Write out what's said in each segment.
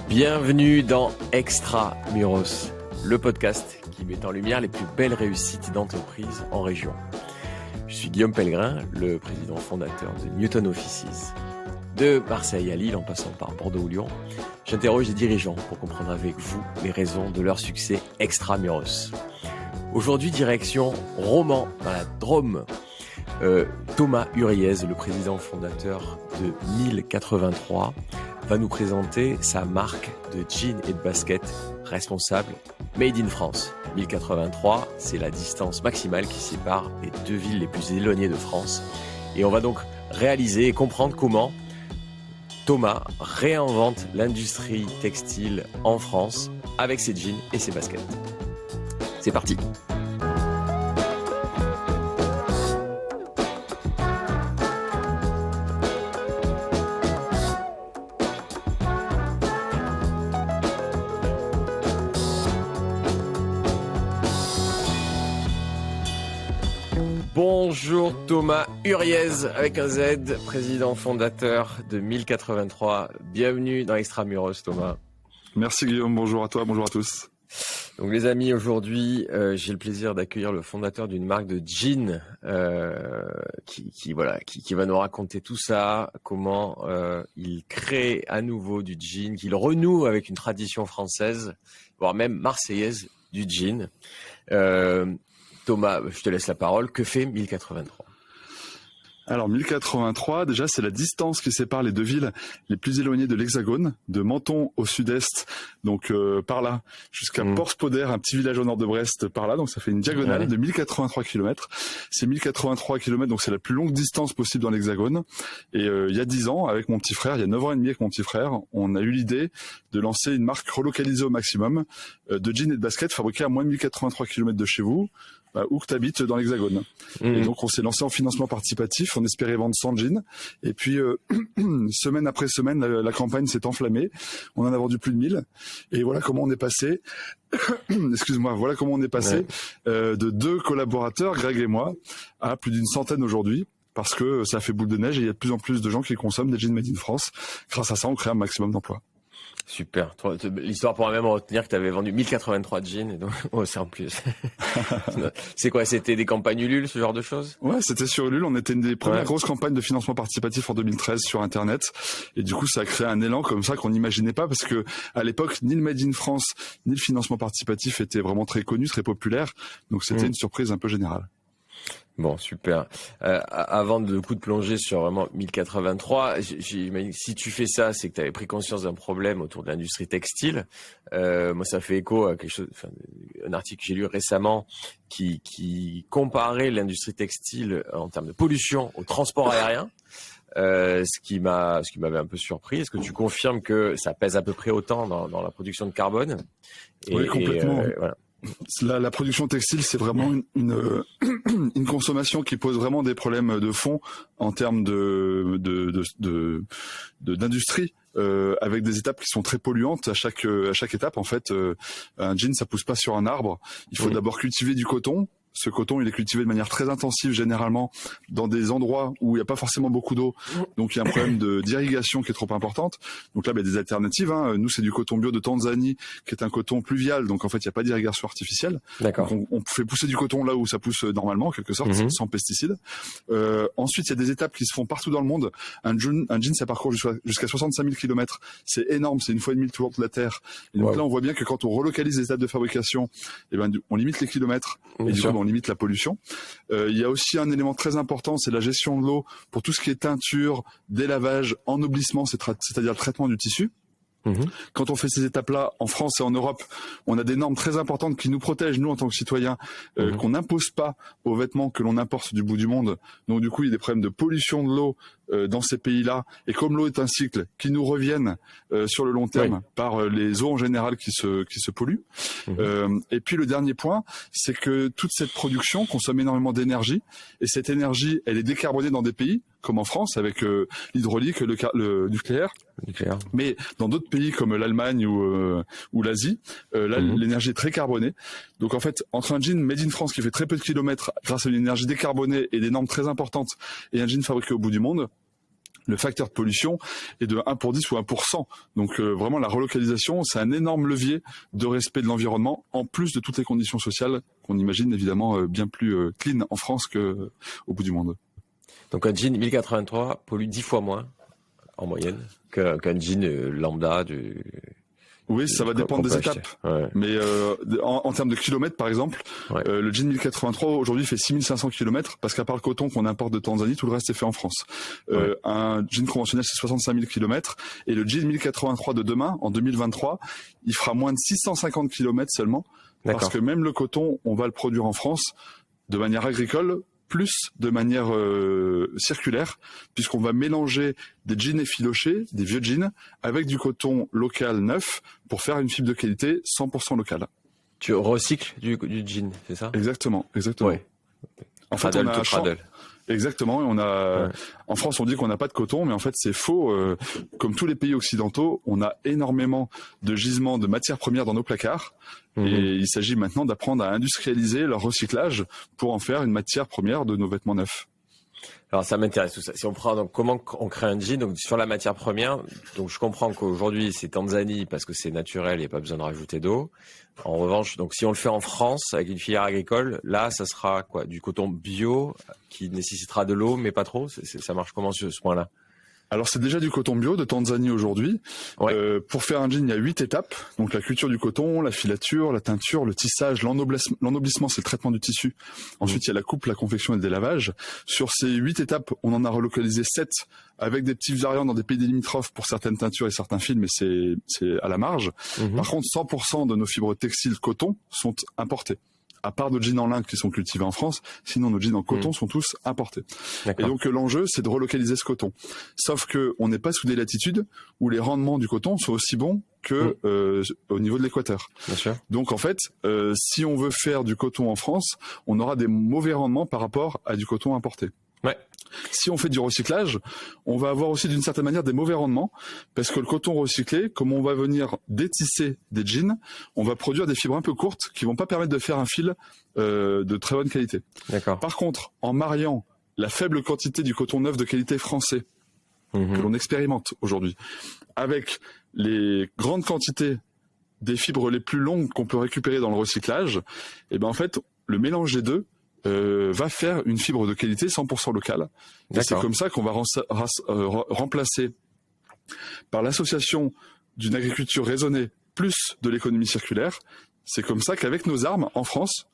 Bienvenue dans Extra Muros, le podcast qui met en lumière les plus belles réussites d'entreprises en région. Je suis Guillaume Pellegrin, le président fondateur de Newton Offices. De Marseille à Lille, en passant par Bordeaux ou Lyon, j'interroge des dirigeants pour comprendre avec vous les raisons de leur succès Extra Muros. Aujourd'hui, direction Romans, dans la Drôme. Thomas Huriez, le président fondateur de 1083, va nous présenter sa marque de jeans et de baskets responsable Made in France. 1083, c'est la distance maximale qui sépare les deux villes les plus éloignées de France. Et on va donc réaliser et comprendre comment Thomas réinvente l'industrie textile en France avec ses jeans et ses baskets. C'est parti. Bonjour Thomas Huriez avec un Z, président fondateur de 1083. Bienvenue dans Extramuros, Thomas. Merci Guillaume, bonjour à toi, bonjour à tous. Donc les amis, aujourd'hui, j'ai le plaisir d'accueillir le fondateur d'une marque de jeans qui va nous raconter tout ça, comment il crée à nouveau du jean, qu'il renoue avec une tradition française, voire même marseillaise du jean. Thomas, je te laisse la parole. Que fait 1083 ? Alors 1083, déjà c'est la distance qui sépare les deux villes les plus éloignées de l'Hexagone, de Menton au sud-est, donc par là, jusqu'à Port-Spoder, un petit village au nord de Brest, par là, donc ça fait une diagonale de 1083 km. C'est 1083 km, donc c'est la plus longue distance possible dans l'Hexagone. Et il y a 10 ans, avec mon petit frère, il y a 9 ans et demi avec mon petit frère, on a eu l'idée de lancer une marque relocalisée au maximum de jeans et de baskets fabriqués à moins de 1083 km de chez vous, où que tu habites dans l'Hexagone. Et donc on s'est lancé en financement participatif, on espérait vendre 100 jeans, et puis semaine après semaine la campagne s'est enflammée, on en a vendu plus de 1000, et voilà comment on est passé de 2 collaborateurs, Greg et moi, à plus d'une centaine aujourd'hui, parce que ça fait boule de neige et il y a de plus en plus de gens qui consomment des jeans made in France. Grâce à ça, on crée un maximum d'emplois. Super. L'histoire pourra même retenir que tu avais vendu 1083 jeans. Et donc, c'est en plus. C'est quoi? C'était des campagnes Ulule, ce genre de choses? Ouais, c'était sur Ulule. On était une des premières grosses campagnes de financement participatif en 2013 sur Internet. Et du coup, ça a créé un élan comme ça qu'on n'imaginait pas, parce que à l'époque, ni le Made in France, ni le financement participatif étaient vraiment très connus, très populaires. Donc, c'était une surprise un peu générale. Bon, super. Avant de plonger sur vraiment 1083, j'imagine que si tu fais ça, c'est que tu avais pris conscience d'un problème autour de l'industrie textile. Moi, ça fait écho à un article que j'ai lu récemment qui comparait l'industrie textile en termes de pollution au transport aérien. Ce qui m'avait un peu surpris. Est-ce que tu confirmes que ça pèse à peu près autant dans la production de carbone? Oui, complètement. Voilà. La production textile, c'est vraiment une consommation qui pose vraiment des problèmes de fond en termes d'industrie, avec des étapes qui sont très polluantes à chaque étape. En fait, un jean, ça pousse pas sur un arbre. Il faut d'abord cultiver du coton. Ce coton, il est cultivé de manière très intensive, généralement dans des endroits où il n'y a pas forcément beaucoup d'eau. Donc, il y a un problème d'irrigation qui est trop importante. Donc là, il y a des alternatives. Nous, c'est du coton bio de Tanzanie, qui est un coton pluvial. Donc, en fait, il n'y a pas d'irrigation artificielle. D'accord. Donc, on fait pousser du coton là où ça pousse normalement, en quelque sorte, sans pesticides. Ensuite, il y a des étapes qui se font partout dans le monde. Un jean, ça parcourt jusqu'à 65 000 km. C'est énorme. C'est 1 fois et demie le tour de la Terre. Et donc là, on voit bien que quand on relocalise les étapes de fabrication, on limite les kilomètres. Et du coup, on limite la pollution. Il y a aussi un élément très important, c'est la gestion de l'eau pour tout ce qui est teinture, délavage, ennoblissement, c'est-à-dire le traitement du tissu. Quand on fait ces étapes-là, en France et en Europe, on a des normes très importantes qui nous protègent, nous, en tant que citoyens, qu'on n'impose pas aux vêtements que l'on importe du bout du monde. Donc, du coup, il y a des problèmes de pollution de l'eau dans ces pays-là. Et comme l'eau est un cycle, qui nous reviennent sur le long terme par les eaux en général qui se polluent. Et puis, le dernier point, c'est que toute cette production consomme énormément d'énergie. Et cette énergie, elle est décarbonée dans des pays comme en France, avec l'hydraulique, le nucléaire. Mais dans d'autres pays comme l'Allemagne ou l'Asie, là, l'énergie est très carbonée. Donc en fait, entre un jean made in France qui fait très peu de kilomètres grâce à une énergie décarbonée et des normes très importantes, et un jean fabriqué au bout du monde, le facteur de pollution est de 1 pour 10 ou 1 pour 100. Donc vraiment la relocalisation, c'est un énorme levier de respect de l'environnement, en plus de toutes les conditions sociales qu'on imagine évidemment bien plus clean en France qu'au bout du monde. Donc un jean 1083 pollue 10 fois moins en moyenne qu'un jean lambda du... Oui, ça va dépendre des étapes. Ouais. Mais en termes de kilomètres, par exemple, ouais. Le jean 1083 aujourd'hui fait 6500 kilomètres parce qu'à part le coton qu'on importe de Tanzanie, tout le reste est fait en France. Ouais. Un jean conventionnel, c'est 65 000 kilomètres. Et le jean 1083 de demain, en 2023, il fera moins de 650 kilomètres seulement. D'accord. Parce que même le coton, on va le produire en France de manière agricole, plus de manière circulaire, puisqu'on va mélanger des jeans effilochés, des vieux jeans, avec du coton local neuf pour faire une fibre de qualité 100% locale. Tu recycles du jean, c'est ça? Exactement. Ouais. En fait, on a un champ... Exactement. Et on a, en France, on dit qu'on n'a pas de coton, mais en fait, c'est faux. Comme tous les pays occidentaux, on a énormément de gisements de matières premières dans nos placards. Et il s'agit maintenant d'apprendre à industrialiser leur recyclage pour en faire une matière première de nos vêtements neufs. Alors ça m'intéresse tout ça. Si on prend donc comment on crée un jean, donc sur la matière première, donc je comprends qu'aujourd'hui c'est Tanzanie parce que c'est naturel, il n'y a pas besoin de rajouter d'eau. En revanche, donc si on le fait en France avec une filière agricole, là ça sera quoi? Du coton bio qui nécessitera de l'eau mais pas trop. Ça marche comment sur ce point-là? Alors c'est déjà du coton bio de Tanzanie aujourd'hui. Ouais. Pour faire un jean, il y a 8 étapes. Donc la culture du coton, la filature, la teinture, le tissage, l'ennoblissement, c'est le traitement du tissu. Ensuite, il y a la coupe, la confection et le délavage. Sur ces 8 étapes, on en a relocalisé 7 avec des petits variants dans des pays limitrophes pour certaines teintures et certains fils, mais c'est à la marge. Par contre, 100% de nos fibres textiles coton sont importées. À part nos jeans en lin qui sont cultivés en France, sinon nos jeans en coton sont tous importés. Et donc l'enjeu, c'est de relocaliser ce coton. Sauf que on n'est pas sous des latitudes où les rendements du coton sont aussi bons que au niveau de l'équateur. Bien sûr. Donc en fait, si on veut faire du coton en France, on aura des mauvais rendements par rapport à du coton importé. Ouais. Si on fait du recyclage, on va avoir aussi d'une certaine manière des mauvais rendements parce que le coton recyclé, comme on va venir détisser des jeans, on va produire des fibres un peu courtes qui vont pas permettre de faire un fil de très bonne qualité. D'accord. Par contre, en mariant la faible quantité du coton neuf de qualité français que l'on expérimente aujourd'hui avec les grandes quantités des fibres les plus longues qu'on peut récupérer dans le recyclage, et ben en fait, le mélange des deux va faire une fibre de qualité 100% locale. Et c'est comme ça qu'on va remplacer par l'association d'une agriculture raisonnée plus de l'économie circulaire. C'est comme ça qu'avec nos armes, en France,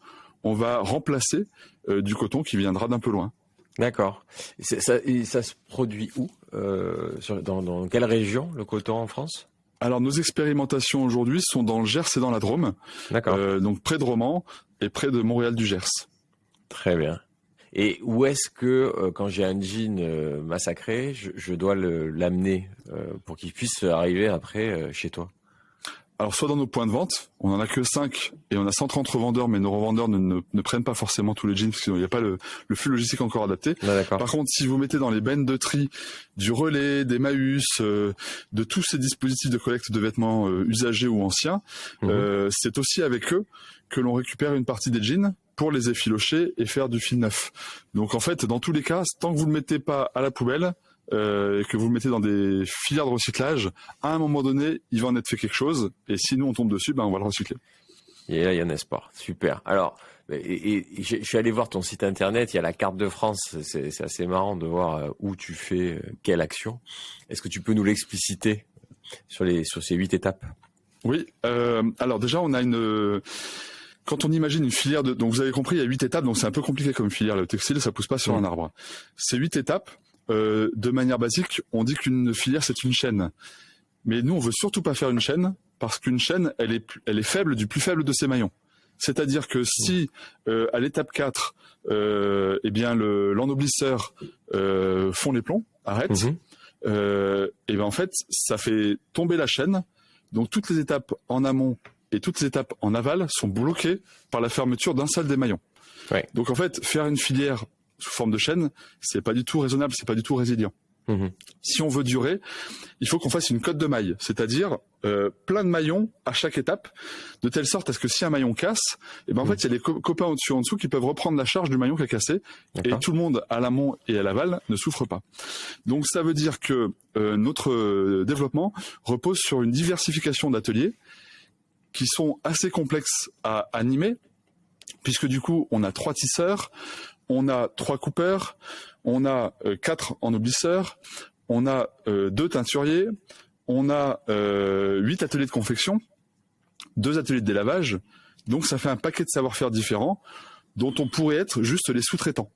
on va remplacer du coton qui viendra d'un peu loin. D'accord. Et ça se produit où dans quelle région, le coton en France? Alors, nos expérimentations aujourd'hui sont dans le Gers et dans la Drôme. D'accord. Donc, près de Romans et près de Montréal du Gers. Très bien. Et où est-ce que, quand j'ai un jean massacré, je dois l'amener pour qu'il puisse arriver après chez toi? Alors, soit dans nos points de vente, on en a que 5 et on a 130 revendeurs, mais nos revendeurs ne prennent pas forcément tous les jeans parce qu'il n'y a pas le flux logistique encore adapté. Ah, par contre, si vous mettez dans les bennes de tri du Relais, d'Emmaüs, de tous ces dispositifs de collecte de vêtements usagés ou anciens, c'est aussi avec eux que l'on récupère une partie des jeans pour les effilocher et faire du fil neuf. Donc en fait, dans tous les cas, tant que vous ne le mettez pas à la poubelle, et que vous le mettez dans des filières de recyclage, à un moment donné, il va en être fait quelque chose, et si nous on tombe dessus, on va le recycler. Et là, il y a un espoir. Super. Alors, et je suis allé voir ton site internet, il y a la carte de France, c'est assez marrant de voir où tu fais quelle action. Est-ce que tu peux nous l'expliciter sur ces 8 étapes? Oui, alors déjà on a quand on imagine une filière donc vous avez compris, il y a 8 étapes, donc c'est un peu compliqué comme filière. Le textile, ça pousse pas sur un arbre. Ces 8 étapes, de manière basique, on dit qu'une filière, c'est une chaîne. Mais nous, on veut surtout pas faire une chaîne, parce qu'une chaîne, elle est faible du plus faible de ses maillons. C'est-à-dire que si, à l'étape 4, l'ennoblisseur fond les plombs, arrête, et en fait, ça fait tomber la chaîne. Donc toutes les étapes en amont et toutes les étapes en aval sont bloquées par la fermeture d'un seul des maillons. Ouais. Donc en fait, faire une filière sous forme de chaîne, c'est pas du tout raisonnable, c'est pas du tout résilient. Si on veut durer, il faut qu'on fasse une cotte de mailles, c'est-à-dire plein de maillons à chaque étape, de telle sorte à ce que si un maillon casse, et ben en fait il y a les copains au-dessus en dessous qui peuvent reprendre la charge du maillon qui a cassé, et tout le monde à l'amont et à l'aval ne souffre pas. Donc ça veut dire que notre développement repose sur une diversification d'ateliers qui sont assez complexes à animer, puisque du coup on a 3 tisseurs, on a 3 coupeurs, on a 4 ennoblisseurs, on a 2 teinturiers, on a 8 ateliers de confection, 2 ateliers de délavage. Donc ça fait un paquet de savoir-faire différents dont on pourrait être juste les sous-traitants.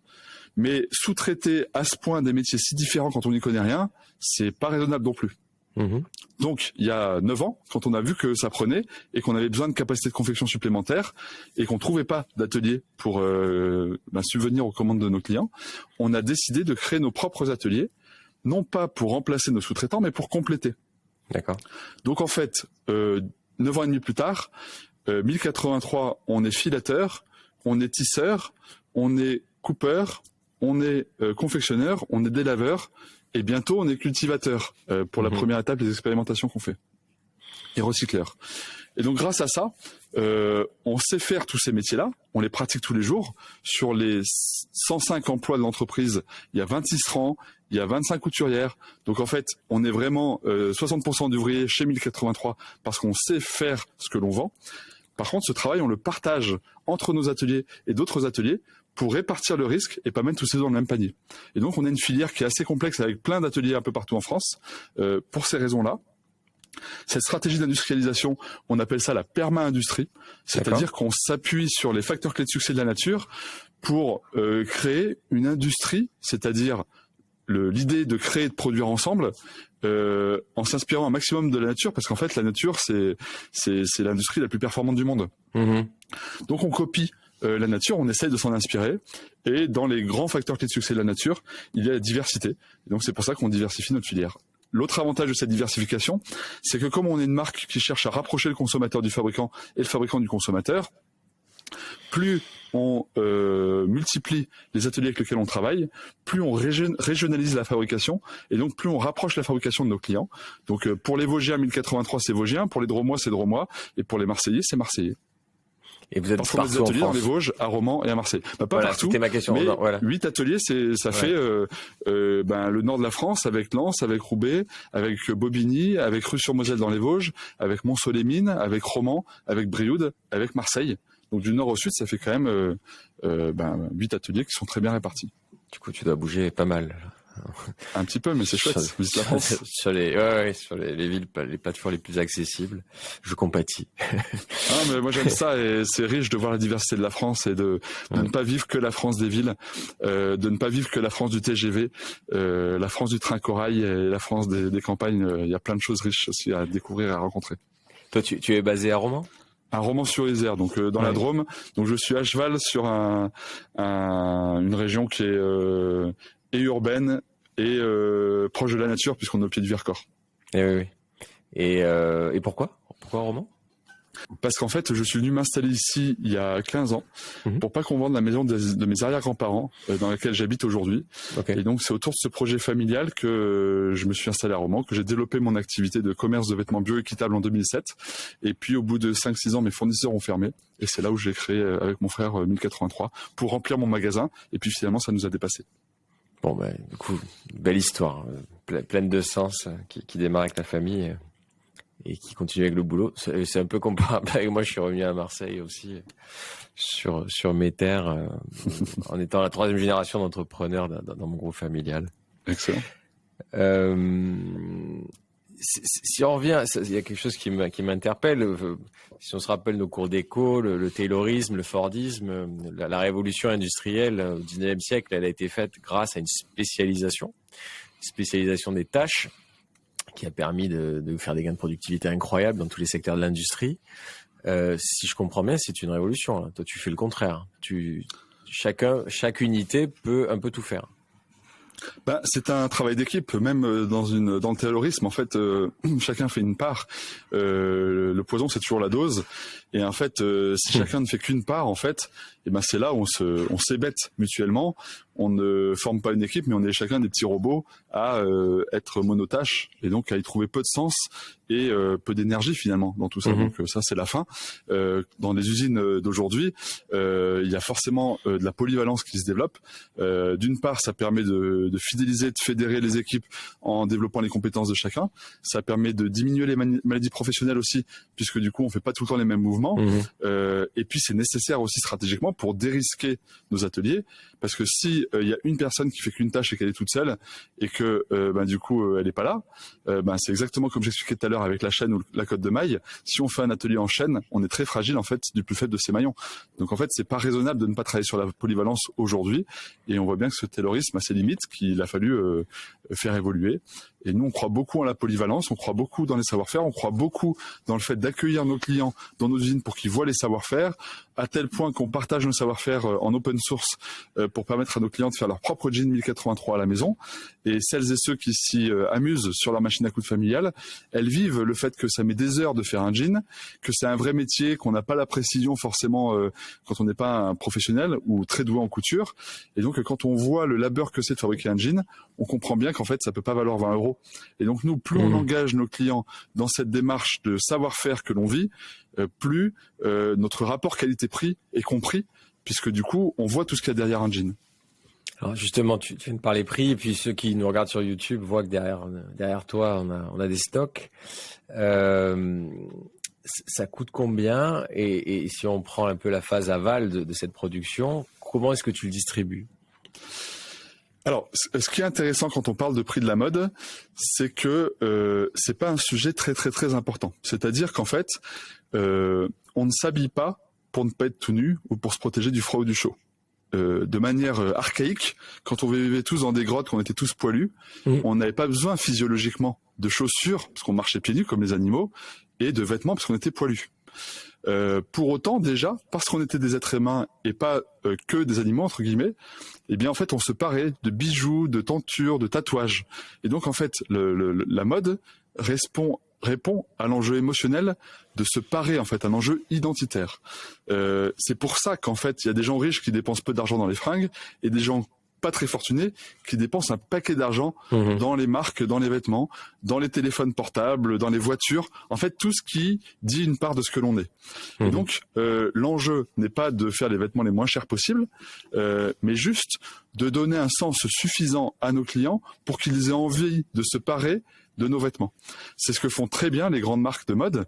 Mais sous-traiter à ce point des métiers si différents quand on n'y connaît rien, c'est pas raisonnable non plus. Donc, il y a 9 ans, quand on a vu que ça prenait et qu'on avait besoin de capacités de confection supplémentaires et qu'on trouvait pas d'atelier pour subvenir aux commandes de nos clients, on a décidé de créer nos propres ateliers, non pas pour remplacer nos sous-traitants, mais pour compléter. D'accord. Donc, en fait, 9 ans et demi plus tard, 1083, on est filateur, on est tisseur, on est coupeur, on est confectionneur, on est délaveur, et bientôt, on est cultivateur pour la première étape des expérimentations qu'on fait. Et recycleur. Et donc, grâce à ça, on sait faire tous ces métiers-là. On les pratique tous les jours. Sur les 105 emplois de l'entreprise, il y a 26 rangs, il y a 25 couturières. Donc, en fait, on est vraiment 60% d'ouvriers chez 1083 parce qu'on sait faire ce que l'on vend. Par contre, ce travail, on le partage entre nos ateliers et d'autres ateliers pour répartir le risque et pas mettre tous ces œufs dans le même panier. Et donc, on a une filière qui est assez complexe avec plein d'ateliers un peu partout en France pour ces raisons-là. Cette stratégie d'industrialisation, on appelle ça la perma-industrie, c'est-à-dire qu'on s'appuie sur les facteurs clés de succès de la nature pour créer une industrie, c'est-à-dire l'idée de créer et de produire ensemble en s'inspirant un maximum de la nature, parce qu'en fait, la nature, c'est l'industrie la plus performante du monde. Donc, on copie la nature, on essaye de s'en inspirer, et dans les grands facteurs clés de succès de la nature, il y a la diversité. Et donc c'est pour ça qu'on diversifie notre filière. L'autre avantage de cette diversification, c'est que comme on est une marque qui cherche à rapprocher le consommateur du fabricant et le fabricant du consommateur, plus on multiplie les ateliers avec lesquels on travaille, plus on régionalise la fabrication, et donc plus on rapproche la fabrication de nos clients. Donc pour les Vosgiens, 1083, c'est Vosgien, pour les Drômois, c'est Drômois, et pour les Marseillais, c'est Marseillais. Et vous êtes partout des ateliers dans les Vosges, à Romans et à Marseille. Pas partout, ma question. Mais 8 ateliers, ça fait le nord de la France, avec Lens, avec Roubaix, avec Bobigny, avec Rue-sur-Moselle dans les Vosges, avec Mont-Soleil-Mines, avec Romans, avec Brioude, avec Marseille. Donc du nord au sud, ça fait quand même 8 ateliers qui sont très bien répartis. Du coup, tu dois bouger pas mal. Un petit peu, mais c'est chouette. Sur les villes, les plateformes les plus accessibles, je compatis. Mais moi j'aime ça, et c'est riche de voir la diversité de la France et de ne pas vivre que la France des villes, de ne pas vivre que la France du TGV, la France du train corail et la France des campagnes. Il y a plein de choses riches aussi à découvrir et à rencontrer. Toi, tu es basé à Romans ? À Romans-sur-Isère, donc dans la Drôme. Donc je suis à cheval sur une région qui est et urbaine et proche de la nature, puisqu'on est au pied du Vercors. Et oui. Et pourquoi Romans ? Parce qu'en fait, je suis venu m'installer ici il y a 15 ans pour pas qu'on vende la maison de mes arrière-grands-parents dans laquelle j'habite aujourd'hui. Et donc, c'est autour de ce projet familial que je me suis installé à Romans, que j'ai développé mon activité de commerce de vêtements bio-équitables en 2007. Et puis, au bout de 5-6 ans, mes fournisseurs ont fermé. Et c'est là où j'ai créé avec mon frère 1083 pour remplir mon magasin. Et puis, finalement, ça nous a dépassé. Bon, du coup, belle histoire, pleine de sens, qui démarre avec la famille et qui continue avec le boulot. C'est un peu comparable avec moi, je suis revenu à Marseille aussi, sur mes terres, en étant la 3e génération d'entrepreneurs dans mon groupe familial. Excellent. Si on revient, il y a quelque chose qui m'interpelle. Si on se rappelle nos cours d'éco, le taylorisme, le fordisme, la révolution industrielle au 19e siècle, elle a été faite grâce à une spécialisation des tâches qui a permis de faire des gains de productivité incroyables dans tous les secteurs de l'industrie. Si je comprends bien, c'est une révolution. Hein. Toi, tu fais le contraire. Chaque unité peut un peu tout faire. C'est un travail d'équipe, même dans le taylorisme. En fait, chacun fait une part. Le poison, c'est toujours la dose. Et en fait, si chacun ne fait qu'une part, en fait, c'est là où on s'ébête mutuellement. on ne forme pas une équipe, mais on est chacun des petits robots à être monotâches et donc à y trouver peu de sens et peu d'énergie finalement dans tout ça. Donc ça c'est la fin. Dans les usines d'aujourd'hui, il y a forcément de la polyvalence qui se développe. D'une part, ça permet de fidéliser, de fédérer les équipes en développant les compétences de chacun. Ça permet de diminuer les maladies professionnelles aussi, puisque du coup on fait pas tout le temps les mêmes mouvements. Et puis c'est nécessaire aussi stratégiquement pour dérisquer nos ateliers, parce que si il y a une personne qui fait qu'une tâche et qu'elle est toute seule et que du coup elle est pas là, c'est exactement comme j'expliquais tout à l'heure avec la chaîne ou la cotte de maille. Si on fait un atelier en chaîne, on est très fragile en fait du plus faible de ses maillons. Donc en fait c'est pas raisonnable de ne pas travailler sur la polyvalence aujourd'hui, et on voit bien que ce taylorisme a ses limites qu'il a fallu faire évoluer. Et nous, on croit beaucoup en la polyvalence, on croit beaucoup dans les savoir-faire, on croit beaucoup dans le fait d'accueillir nos clients dans nos usines pour qu'ils voient les savoir-faire, à tel point qu'on partage nos savoir-faire en open source pour permettre à nos clients de faire leur propre jean 1083 à la maison. Et celles et ceux qui s'y amusent sur leur machine à coudre familiale, elles vivent le fait que ça met des heures de faire un jean, que c'est un vrai métier, qu'on n'a pas la précision forcément quand on n'est pas un professionnel ou très doué en couture. Et donc, quand on voit le labeur que c'est de fabriquer un jean, on comprend bien qu'en fait, ça peut pas valoir 20 €. Et donc, nous, plus on engage nos clients dans cette démarche de savoir-faire que l'on vit, plus notre rapport qualité-prix est compris, puisque du coup, on voit tout ce qu'il y a derrière un jean. Alors justement, tu viens de parler prix, et puis ceux qui nous regardent sur YouTube voient que derrière toi, on a des stocks. Ça coûte combien, et si on prend un peu la phase aval de cette production, comment est-ce que tu le distribues? Alors, ce qui est intéressant quand on parle de prix de la mode, c'est que c'est pas un sujet très très très important. C'est-à-dire qu'en fait, on ne s'habille pas pour ne pas être tout nu ou pour se protéger du froid ou du chaud. De manière archaïque, quand on vivait tous dans des grottes, qu'on était tous poilus, on n'avait pas besoin physiologiquement de chaussures parce qu'on marchait pieds nus comme les animaux, et de vêtements parce qu'on était poilus. Pour autant, déjà, parce qu'on était des êtres humains et pas que des animaux entre guillemets, eh bien en fait on se parait de bijoux, de tentures, de tatouages. Et donc en fait la mode répond à l'enjeu émotionnel de se parer, en fait, un enjeu identitaire. C'est pour ça qu'en fait il y a des gens riches qui dépensent peu d'argent dans les fringues et des gens pas très fortunés qui dépensent un paquet d'argent dans les marques, dans les vêtements, dans les téléphones portables, dans les voitures, en fait tout ce qui dit une part de ce que l'on est. Et donc l'enjeu n'est pas de faire les vêtements les moins chers possibles, mais juste de donner un sens suffisant à nos clients pour qu'ils aient envie de se parer de nos vêtements. C'est ce que font très bien les grandes marques de mode,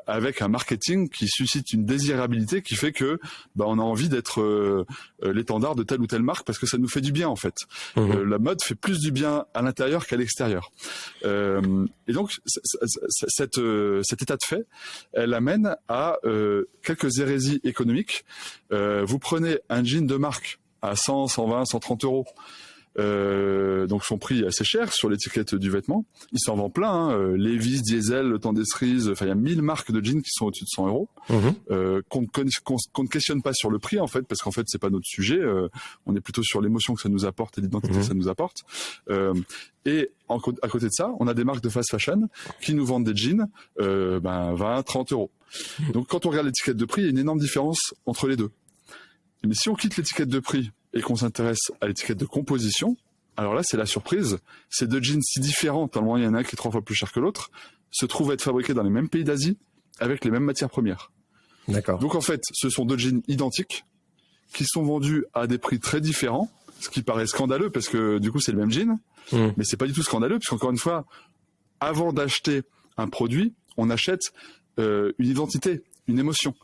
avec un marketing qui suscite une désirabilité qui fait que on a envie d'être l'étendard de telle ou telle marque parce que ça nous fait du bien en fait. La mode fait plus du bien à l'intérieur qu'à l'extérieur. Et donc cet état de fait, elle amène à quelques hérésies économiques. Vous prenez un jean de marque à 100, 120, 130 €. Donc son prix est assez cher sur l'étiquette du vêtement. Il s'en vend plein, Levi's, Diesel, Le Temps des Cerises, enfin il y a 1000 marques de jeans qui sont au-dessus de 100 €. Qu'on ne questionne pas sur le prix en fait, parce qu'en fait c'est pas notre sujet. On est plutôt sur l'émotion que ça nous apporte et l'identité que ça nous apporte. Et à côté de ça, on a des marques de fast fashion qui nous vendent des jeans 20, 30 €. Donc quand on regarde l'étiquette de prix, il y a une énorme différence entre les deux. Mais si on quitte l'étiquette de prix et qu'on s'intéresse à l'étiquette de composition, alors là, c'est la surprise. Ces deux jeans si différents, tellement il y en a un qui est 3 fois plus cher que l'autre, se trouvent être fabriqués dans les mêmes pays d'Asie, avec les mêmes matières premières. D'accord. Donc en fait, ce sont deux jeans identiques, qui sont vendus à des prix très différents, ce qui paraît scandaleux, parce que du coup, c'est le même jean, mais c'est pas du tout scandaleux, puisqu'encore une fois, avant d'acheter un produit, on achète une identité, une émotion.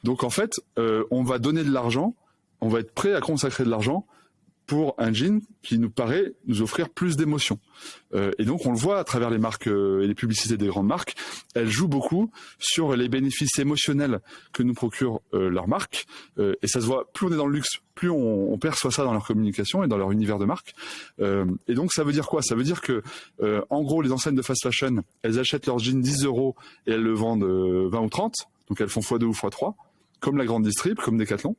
Donc en fait, on va donner de l'argent, on va être prêt à consacrer de l'argent pour un jean qui nous paraît nous offrir plus d'émotions. Et donc on le voit à travers les marques et les publicités des grandes marques, elles jouent beaucoup sur les bénéfices émotionnels que nous procure leur marque. Et ça se voit, plus on est dans le luxe, plus on perçoit ça dans leur communication et dans leur univers de marque. Et donc ça veut dire quoi? Ça veut dire que en gros les enseignes de fast fashion, elles achètent leur jean 10 € et elles le vendent 20 ou 30, donc elles font x2 ou x3. Comme la grande distrib, comme Decathlon.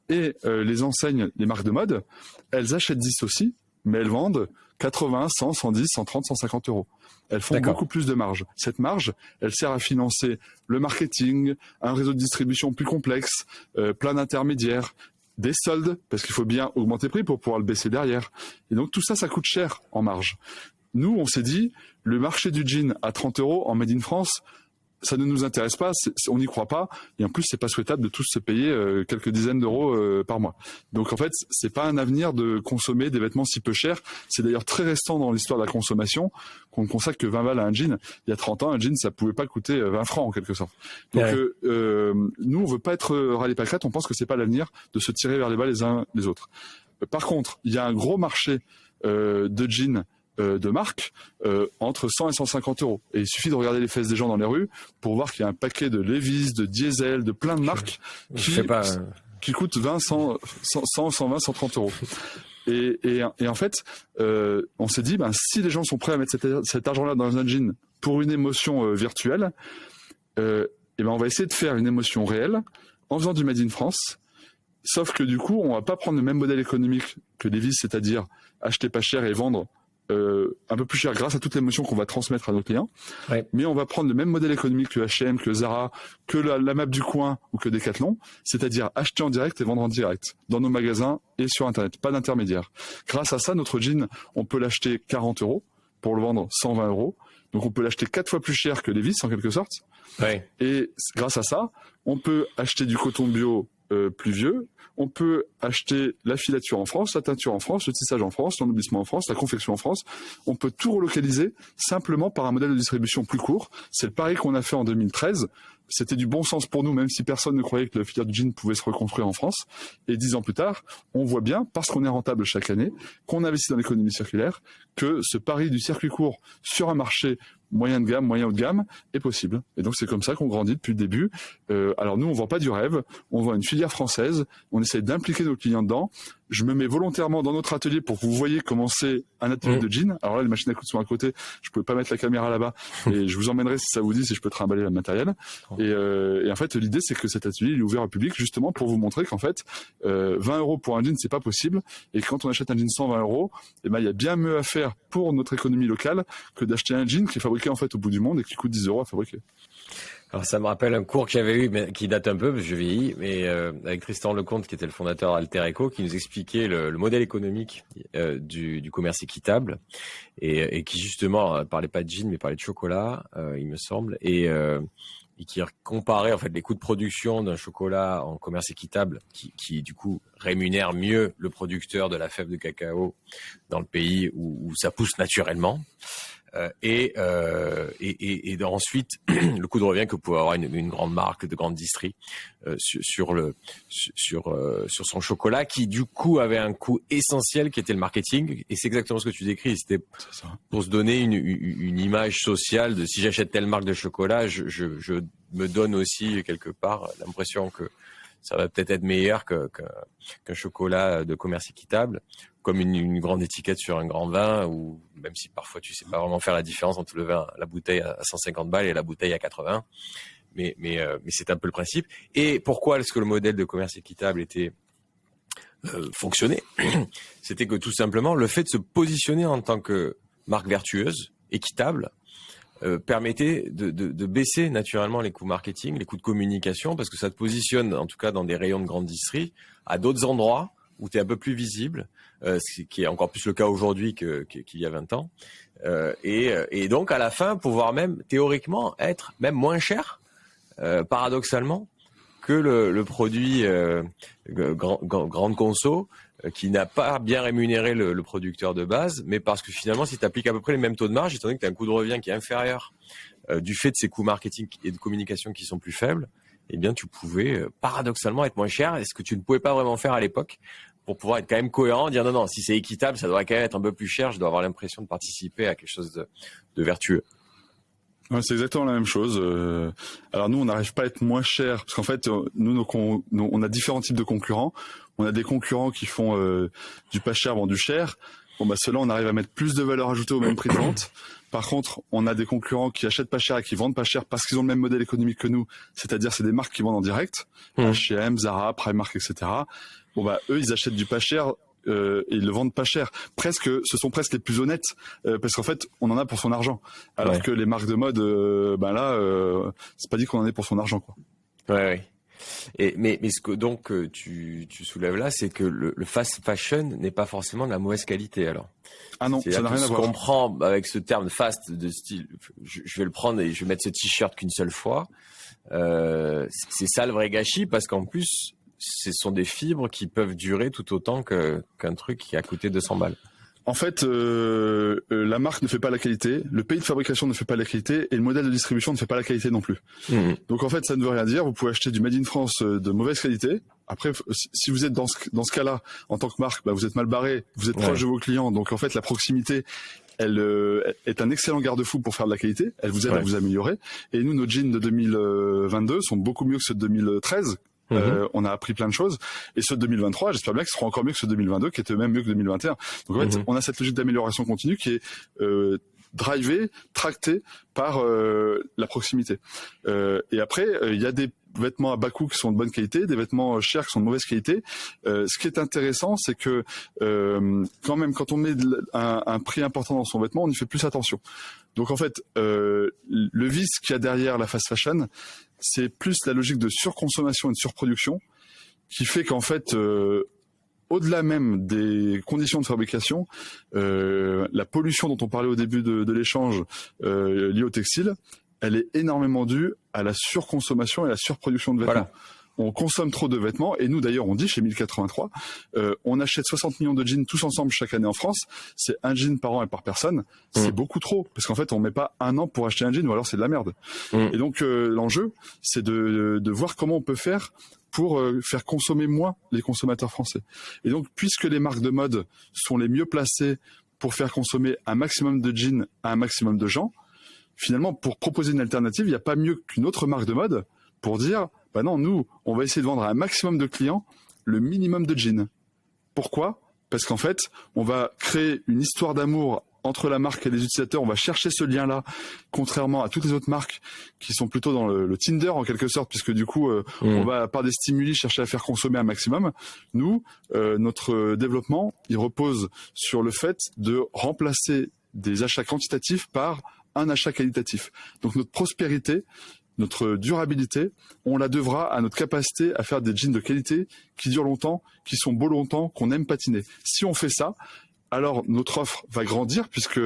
Et les enseignes, les marques de mode, elles achètent 10 aussi, mais elles vendent 80, 100, 110, 130, 150 €. Elles font beaucoup plus de marge. Cette marge, elle sert à financer le marketing, un réseau de distribution plus complexe, plein d'intermédiaires, des soldes, parce qu'il faut bien augmenter le prix pour pouvoir le baisser derrière. Et donc tout ça, ça coûte cher en marge. Nous, on s'est dit, le marché du jean à 30 € en Made in France, ça ne nous intéresse pas, on n'y croit pas, et en plus c'est pas souhaitable de tous se payer quelques dizaines d'euros par mois. Donc en fait, c'est pas un avenir de consommer des vêtements si peu chers. C'est d'ailleurs très récent dans l'histoire de la consommation qu'on ne consacre que 20 balles à un jean. Il y a 30 ans, un jean ça pouvait pas coûter 20 francs en quelque sorte. Donc nous on veut pas être râler-pâquerette, on pense que c'est pas l'avenir de se tirer vers les bas les uns les autres. Par contre, il y a un gros marché de jeans de marque entre 100 et 150 €. Et il suffit de regarder les fesses des gens dans les rues pour voir qu'il y a un paquet de Levi's, de Diesel, de plein de marques qui coûtent 20, 100, 120, 130 €. Et en fait, on s'est dit, si les gens sont prêts à mettre cet argent-là dans un jean pour une émotion virtuelle, on va essayer de faire une émotion réelle en faisant du Made in France. Sauf que du coup, on va pas prendre le même modèle économique que Levi's, c'est-à-dire acheter pas cher et vendre un peu plus cher grâce à toute l'émotion qu'on va transmettre à nos clients. Ouais. Mais on va prendre le même modèle économique que H&M, que Zara, que la map du coin ou que Decathlon, c'est-à-dire acheter en direct et vendre en direct dans nos magasins et sur Internet, pas d'intermédiaire. Grâce à ça, notre jean, on peut l'acheter 40 € pour le vendre 120 €. Donc on peut l'acheter 4 fois plus cher que Levi's en quelque sorte. Ouais. Et grâce à ça, on peut acheter du coton bio plus vieux, on peut acheter la filature en France, la teinture en France, le tissage en France, l'ennoblissement en France, la confection en France. On peut tout relocaliser simplement par un modèle de distribution plus court. C'est le pari qu'on a fait en 2013. C'était du bon sens pour nous, même si personne ne croyait que la filière du jean pouvait se reconstruire en France. Et 10 ans plus tard, on voit bien, parce qu'on est rentable chaque année, qu'on investit dans l'économie circulaire, que ce pari du circuit court sur un marché moyen de gamme, moyen haut de gamme, est possible. Et donc c'est comme ça qu'on grandit depuis le début. Alors nous, on vend pas du rêve, on vend une filière française, on essaie d'impliquer nos clients dedans. Je me mets volontairement dans notre atelier pour que vous voyez comment c'est un atelier de jean. Alors là, les machines à coudre sont à côté, je pouvais pas mettre la caméra là-bas, et je vous emmènerai si ça vous dit, si je peux trimballer le matériel. Et en fait, l'idée, c'est que cet atelier il est ouvert au public justement pour vous montrer qu'en fait, 20 € pour un jean, c'est pas possible. Et quand on achète un jean 120 €, il y a bien mieux à faire pour notre économie locale que d'acheter un jean qui est fabriqué en fait au bout du monde et qui coûte 10 € à fabriquer. Alors ça me rappelle un cours que j'avais eu, mais qui date un peu, parce que je vieillis, mais avec Tristan Lecomte, qui était le fondateur d'Alter Eco, qui nous expliquait le modèle économique du commerce équitable, et qui justement parlait pas de jean, mais parlait de chocolat, il me semble, et qui comparait en fait les coûts de production d'un chocolat en commerce équitable, qui du coup rémunère mieux le producteur de la fève de cacao dans le pays où ça pousse naturellement. Et ensuite le coût de revient que pouvait avoir une grande marque de grande distrie sur son chocolat, qui du coup avait un coût essentiel qui était le marketing. Et c'est exactement ce que tu décris, c'était pour se donner une image sociale de si j'achète telle marque de chocolat, je me donne aussi quelque part l'impression que ça va peut-être être meilleur qu'un chocolat de commerce équitable, comme une grande étiquette sur un grand vin, ou même si parfois tu sais pas vraiment faire la différence entre le vin, la bouteille à 150 balles et la bouteille à 80. Mais c'est un peu le principe. Et pourquoi est-ce que le modèle de commerce équitable était fonctionnait? C'était que tout simplement le fait de se positionner en tant que marque vertueuse, équitable, permettait de baisser naturellement les coûts marketing, les coûts de communication, parce que ça te positionne, en tout cas dans des rayons de grande distrie, à d'autres endroits où tu es un peu plus visible, ce qui est encore plus le cas aujourd'hui qu'il y a 20 ans. Et donc, à la fin, pouvoir même, théoriquement, être même moins cher, paradoxalement, que le produit grande conso, qui n'a pas bien rémunéré le producteur de base, mais parce que finalement, si tu appliques à peu près les mêmes taux de marge, étant donné que tu as un coût de revient qui est inférieur du fait de ces coûts marketing et de communication qui sont plus faibles, eh bien, tu pouvais paradoxalement être moins cher, et ce que tu ne pouvais pas vraiment faire à l'époque, pour pouvoir être quand même cohérent, dire non, si c'est équitable, ça doit quand même être un peu plus cher, je dois avoir l'impression de participer à quelque chose de vertueux. Ouais, c'est exactement la même chose. Alors nous, on n'arrive pas à être moins cher, parce qu'en fait, nous, on a différents types de concurrents. On a des concurrents qui font du pas cher vendu cher. Bon, ceux-là, on arrive à mettre plus de valeur ajoutée au même prix de vente. Par contre, on a des concurrents qui achètent pas cher et qui vendent pas cher parce qu'ils ont le même modèle économique que nous. C'est-à-dire, c'est des marques qui vendent en direct. H&M, Zara, Primark, etc. Bon, eux, ils achètent du pas cher. Et ils le vendent pas cher. Ce sont presque les plus honnêtes, parce qu'en fait, on en a pour son argent. Alors que les marques de mode, c'est pas dit qu'on en ait pour son argent, quoi. Ouais. Mais ce que donc tu soulèves là, c'est que le fast fashion n'est pas forcément de la mauvaise qualité alors. Ah non, ça n'a rien à voir. Ce qu'on prend avec ce terme fast de style, je vais le prendre et je vais mettre ce t-shirt qu'une seule fois. C'est ça le vrai gâchis parce qu'en plus, ce sont des fibres qui peuvent durer tout autant qu'un truc qui a coûté 200 balles. En fait, la marque ne fait pas la qualité, le pays de fabrication ne fait pas la qualité et le modèle de distribution ne fait pas la qualité non plus. Donc en fait, ça ne veut rien dire. Vous pouvez acheter du Made in France de mauvaise qualité. Après, si vous êtes dans ce cas-là, en tant que marque, vous êtes mal barré, vous êtes proche de vos clients. Donc en fait, la proximité, elle est un excellent garde-fou pour faire de la qualité. Elle vous aide à vous améliorer. Et nous, nos jeans de 2022 sont beaucoup mieux que ceux de 2013. On a appris plein de choses. Et ceux de 2023, j'espère bien qu'ils seront encore mieux que ceux de 2022, qui étaient même mieux que 2021. Donc en fait, on a cette logique d'amélioration continue qui est drivée, tractée par la proximité. Et après, il y a des vêtements à bas coût qui sont de bonne qualité, des vêtements chers qui sont de mauvaise qualité. Ce qui est intéressant, c'est que quand même, quand on met un prix important dans son vêtement, on y fait plus attention. Donc en fait, le vice qu'il y a derrière la fast fashion, c'est plus la logique de surconsommation et de surproduction qui fait qu'en fait, au-delà même des conditions de fabrication, la pollution dont on parlait au début de l'échange liée au textile, elle est énormément due à la surconsommation et à la surproduction de vêtements. Voilà. On consomme trop de vêtements et nous d'ailleurs on dit chez 1083, on achète 60 millions de jeans tous ensemble chaque année en France. C'est un jean par an et par personne. C'est beaucoup trop parce qu'en fait on met pas un an pour acheter un jean ou alors c'est de la merde. Et donc l'enjeu c'est de voir comment on peut faire pour faire consommer moins les consommateurs français. Et donc puisque les marques de mode sont les mieux placées pour faire consommer un maximum de jeans à un maximum de gens, finalement pour proposer une alternative, il n'y a pas mieux qu'une autre marque de mode pour dire bah non, nous, on va essayer de vendre à un maximum de clients le minimum de jeans. Pourquoi ? Parce qu'en fait, on va créer une histoire d'amour entre la marque et les utilisateurs. On va chercher ce lien-là, contrairement à toutes les autres marques qui sont plutôt dans le Tinder en quelque sorte, puisque du coup, on va par des stimuli chercher à faire consommer un maximum. Nous, notre développement, il repose sur le fait de remplacer des achats quantitatifs par un achat qualitatif. Donc notre prospérité, notre durabilité, on la devra à notre capacité à faire des jeans de qualité qui durent longtemps, qui sont beaux longtemps, qu'on aime patiner. Si on fait ça, alors notre offre va grandir puisque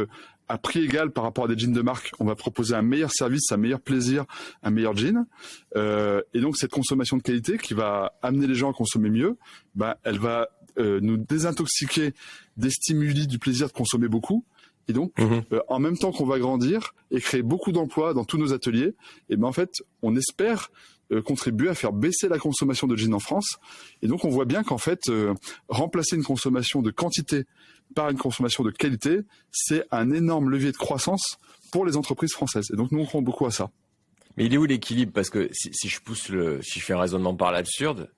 à prix égal par rapport à des jeans de marque, on va proposer un meilleur service, un meilleur plaisir, un meilleur jean. Et donc cette consommation de qualité qui va amener les gens à consommer mieux, elle va nous désintoxiquer des stimuli du plaisir de consommer beaucoup. Et donc, en même temps qu'on va grandir et créer beaucoup d'emplois dans tous nos ateliers, et en fait, on espère contribuer à faire baisser la consommation de jeans en France. Et donc, on voit bien qu'en fait, remplacer une consommation de quantité par une consommation de qualité, c'est un énorme levier de croissance pour les entreprises françaises. Et donc, nous, on croit beaucoup à ça. Mais il est où l'équilibre ? Parce que si je fais un raisonnement par l'absurde,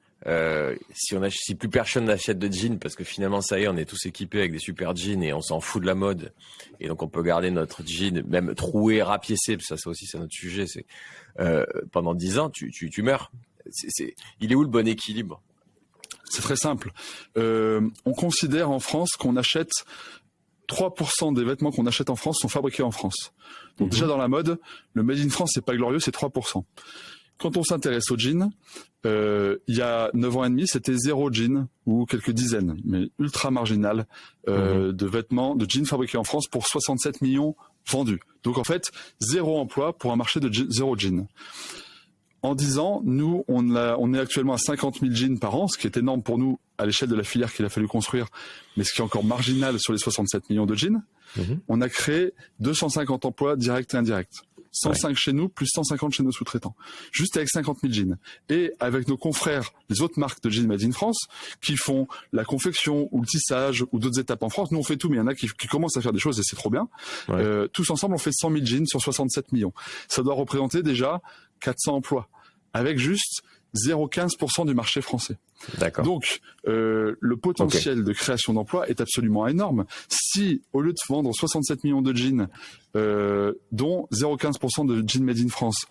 si plus personne n'achète de jeans parce que finalement ça y est on est tous équipés avec des super jeans et on s'en fout de la mode et donc on peut garder notre jean même troué, rapiécé, ça aussi c'est notre sujet, c'est pendant 10 ans tu meurs. Il est où le bon équilibre ? C'est très simple. On considère en France qu'on achète 3% des vêtements qu'on achète en France sont fabriqués en France. Donc déjà dans la mode, le Made in France c'est pas glorieux, c'est 3%. Quand on s'intéresse aux jeans, il y a 9 ans et demi, c'était 0 jeans ou quelques dizaines, mais ultra marginal de vêtements, de jeans fabriqués en France pour 67 millions vendus. Donc en fait, 0 emploi pour un marché de 0 jeans. En 10 ans, nous, on est actuellement à 50 000 jeans par an, ce qui est énorme pour nous à l'échelle de la filière qu'il a fallu construire, mais ce qui est encore marginal sur les 67 millions de jeans. On a créé 250 emplois directs et indirects. 105 chez nous, plus 150 chez nos sous-traitants. Juste avec 50 000 jeans. Et avec nos confrères, les autres marques de jeans Made in France, qui font la confection ou le tissage ou d'autres étapes en France. Nous, on fait tout, mais il y en a qui commencent à faire des choses et c'est trop bien. Tous ensemble, on fait 100 000 jeans sur 67 millions. Ça doit représenter déjà 400 emplois. Avec juste 0,15% du marché français. D'accord. Donc, le potentiel de création d'emplois est absolument énorme. Si, au lieu de vendre 67 millions de jeans, dont 0,15% de jeans made in France,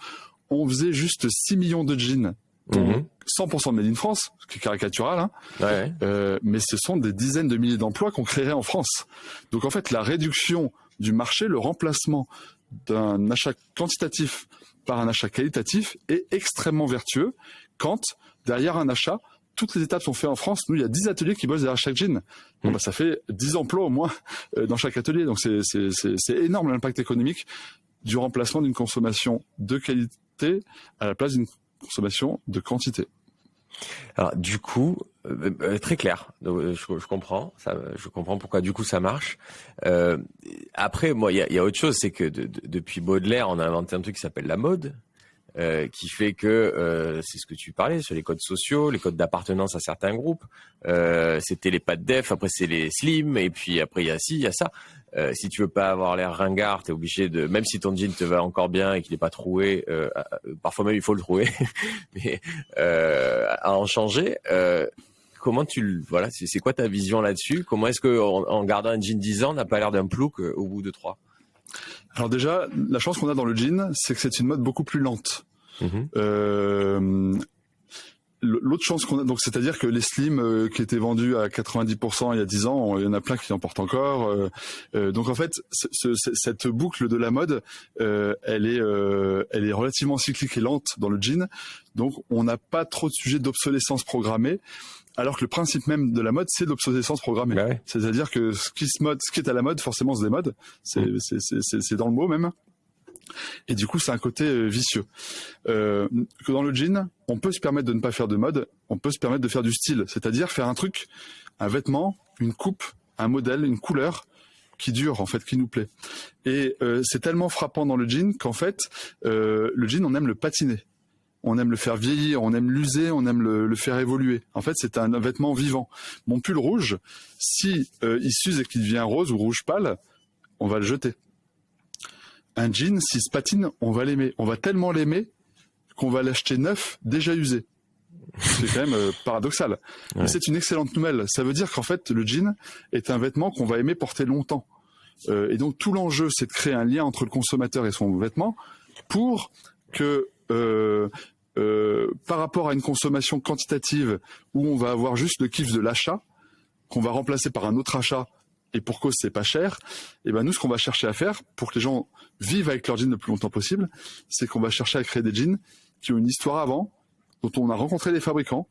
on faisait juste 6 millions de jeans, dont 100% de made in France, ce qui est caricatural, mais ce sont des dizaines de milliers d'emplois qu'on créerait en France. Donc, en fait, la réduction du marché, le remplacement d'un achat quantitatif par un achat qualitatif est extrêmement vertueux, quand, derrière un achat, toutes les étapes sont faites en France. Nous, il y a 10 ateliers qui bossent derrière chaque jean. Bon, bah, ça fait 10 emplois au moins dans chaque atelier. Donc c'est énorme l'impact économique du remplacement d'une consommation de qualité à la place d'une consommation de quantité. Alors du coup, très clair. Donc, je comprends. Je comprends pourquoi du coup ça marche. Après, moi, il y a autre chose, c'est que depuis Baudelaire, on a inventé un truc qui s'appelle la mode. Qui fait que c'est ce que tu parlais sur les codes sociaux, les codes d'appartenance à certains groupes. C'était les pas de def, après c'est les slim, et puis après il y a ci, il y a ça. Si tu veux pas avoir l'air ringard, t'es obligé de, même si ton jean te va encore bien et qu'il est pas troué, parfois même il faut le trouer, mais à en changer. Comment voilà, c'est quoi ta vision là-dessus? Comment est-ce que en gardant un jean 10 ans, on n'a pas l'air d'un plouc au bout de 3? Alors déjà, la chance qu'on a dans le jean, c'est que c'est une mode beaucoup plus lente. L'autre chance qu'on a, donc c'est-à-dire que les slims qui étaient vendus à 90% il y a 10 ans, il y en a plein qui en portent encore. Donc en fait, cette boucle de la mode, elle est relativement cyclique et lente dans le jean. Donc on n'a pas trop de sujets d'obsolescence programmée. Alors que le principe même de la mode, c'est l'obsolescence programmée. Bah ouais. C'est-à-dire que ce qui est à la mode, forcément, se démode. C'est dans le mot même. Et du coup, c'est un côté vicieux. Que dans le jean, on peut se permettre de ne pas faire de mode, on peut se permettre de faire du style. C'est-à-dire faire un truc, un vêtement, une coupe, un modèle, une couleur qui dure, en fait, qui nous plaît. Et c'est tellement frappant dans le jean qu'en fait, le jean, on aime le patiner. On aime le faire vieillir, on aime l'user, on aime le faire évoluer. En fait, c'est un vêtement vivant. Mon pull rouge, si il s'use et qu'il devient rose ou rouge pâle, on va le jeter. Un jean, s'il se patine, on va l'aimer. On va tellement l'aimer qu'on va l'acheter neuf, déjà usé. C'est quand même paradoxal. Ouais. Mais c'est une excellente nouvelle. Ça veut dire qu'en fait, le jean est un vêtement qu'on va aimer porter longtemps. Et donc, tout l'enjeu, c'est de créer un lien entre le consommateur et son vêtement pour que... par rapport à une consommation quantitative où on va avoir juste le kiff de l'achat, qu'on va remplacer par un autre achat et pour cause c'est pas cher, et ben nous ce qu'on va chercher à faire pour que les gens vivent avec leur jean le plus longtemps possible, c'est qu'on va chercher à créer des jeans qui ont une histoire avant, dont on a rencontré les fabricants,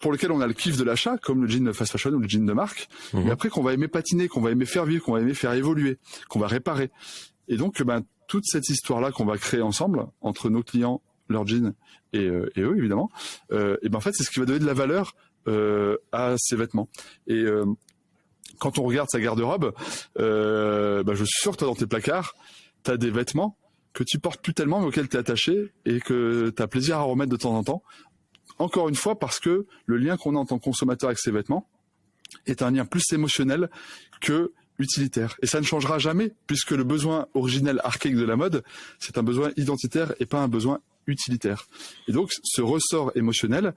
pour lesquels on a le kiff de l'achat, comme le jean fast fashion ou le jean de marque, mais après qu'on va aimer patiner, qu'on va aimer faire vivre, qu'on va aimer faire évoluer, qu'on va réparer. Et donc toute cette histoire-là qu'on va créer ensemble entre nos clients, leurs jeans et eux évidemment, et en fait c'est ce qui va donner de la valeur à ces vêtements. Et quand on regarde sa garde-robe, je suis sûr que toi dans tes placards, tu as des vêtements que tu portes plus tellement mais auxquels tu es attaché et que tu as plaisir à remettre de temps en temps. Encore une fois parce que le lien qu'on a en tant que consommateur avec ces vêtements est un lien plus émotionnel que utilitaire. Et ça ne changera jamais puisque le besoin originel archaïque de la mode, c'est un besoin identitaire et pas un besoin utilitaire. Et donc, ce ressort émotionnel,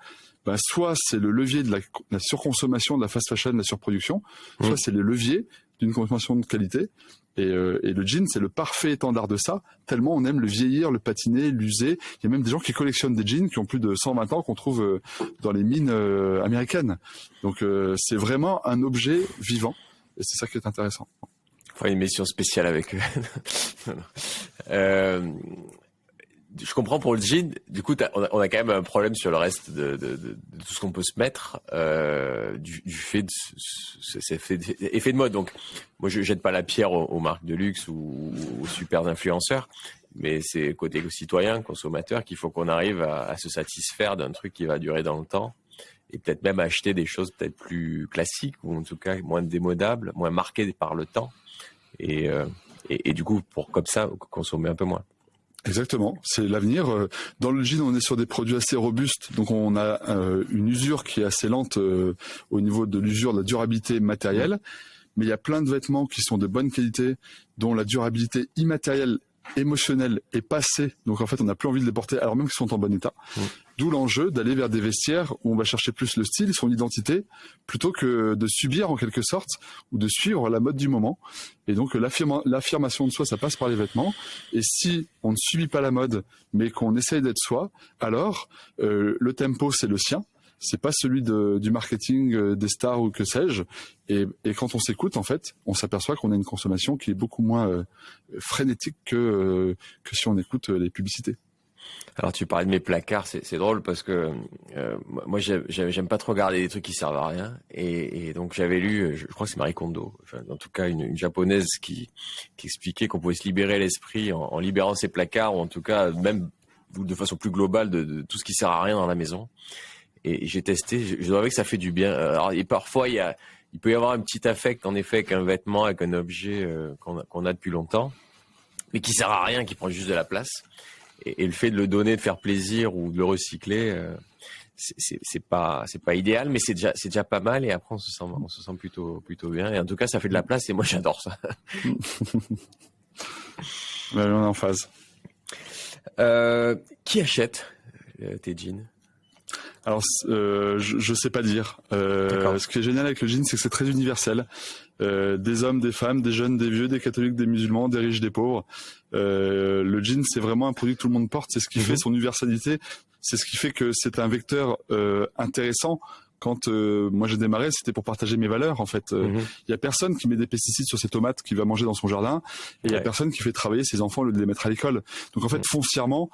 soit c'est le levier de la surconsommation, de la fast fashion, de la surproduction, soit c'est le levier d'une consommation de qualité. Et le jean, c'est le parfait étendard de ça, tellement on aime le vieillir, le patiner, l'user. Il y a même des gens qui collectionnent des jeans qui ont plus de 120 ans qu'on trouve dans les mines américaines. Donc, c'est vraiment un objet vivant. Et c'est ça qui est intéressant. Enfin, une émission spéciale avec eux. Je comprends pour le jean. Du coup, on a quand même un problème sur le reste de tout ce qu'on peut se mettre du fait de cet effet de mode. Donc, moi, je jette pas la pierre aux marques de luxe ou aux super influenceurs, mais c'est côté citoyen, consommateur, qu'il faut qu'on arrive à se satisfaire d'un truc qui va durer dans le temps et peut-être même acheter des choses peut-être plus classiques ou en tout cas moins démodables, moins marquées par le temps et du coup, pour comme ça, consommer un peu moins. Exactement, c'est l'avenir. Dans le jean, on est sur des produits assez robustes, donc on a une usure qui est assez lente au niveau de l'usure, de la durabilité matérielle, mais il y a plein de vêtements qui sont de bonne qualité, dont la durabilité immatérielle, émotionnelle est passée, donc en fait on n'a plus envie de les porter alors même qu'ils sont en bon état. D'où l'enjeu d'aller vers des vestiaires où on va chercher plus le style, son identité, plutôt que de subir en quelque sorte ou de suivre la mode du moment. Et donc l'affirmation de soi, ça passe par les vêtements. Et si on ne subit pas la mode, mais qu'on essaye d'être soi, alors le tempo c'est le sien. C'est pas celui du marketing des stars ou que sais-je. Et quand on s'écoute, en fait, on s'aperçoit qu'on a une consommation qui est beaucoup moins frénétique que si on écoute les publicités. Alors tu parlais de mes placards, c'est drôle parce que moi j'aime pas trop regarder des trucs qui servent à rien et donc j'avais lu, je crois que c'est Marie Kondo, enfin, en tout cas une japonaise qui expliquait qu'on pouvait se libérer l'esprit en libérant ses placards ou en tout cas même de façon plus globale de tout ce qui sert à rien dans la maison. Et j'ai testé, je dois avouer que ça fait du bien. Alors, et parfois il peut y avoir un petit affect en effet avec un vêtement, avec un objet qu'on a depuis longtemps, mais qui sert à rien, qui prend juste de la place. Et le fait de le donner, de faire plaisir ou de le recycler, c'est pas idéal, mais c'est déjà pas mal. Et après on se sent plutôt bien. Et en tout cas, ça fait de la place et moi j'adore ça. On est en phase. Qui achète tes jeans? Alors, je sais pas dire. Ce qui est génial avec le jean, c'est que c'est très universel. Des hommes, des femmes, des jeunes, des vieux, des catholiques, des musulmans, des riches, des pauvres. Le jean, c'est vraiment un produit que tout le monde porte. C'est ce qui fait son universalité. C'est ce qui fait que c'est un vecteur intéressant. Quand moi j'ai démarré, c'était pour partager mes valeurs. En fait, il y a personne qui met des pesticides sur ses tomates qu'il va manger dans son jardin, et il y a personne qui fait travailler ses enfants au lieu de les mettre à l'école. Donc en fait, foncièrement,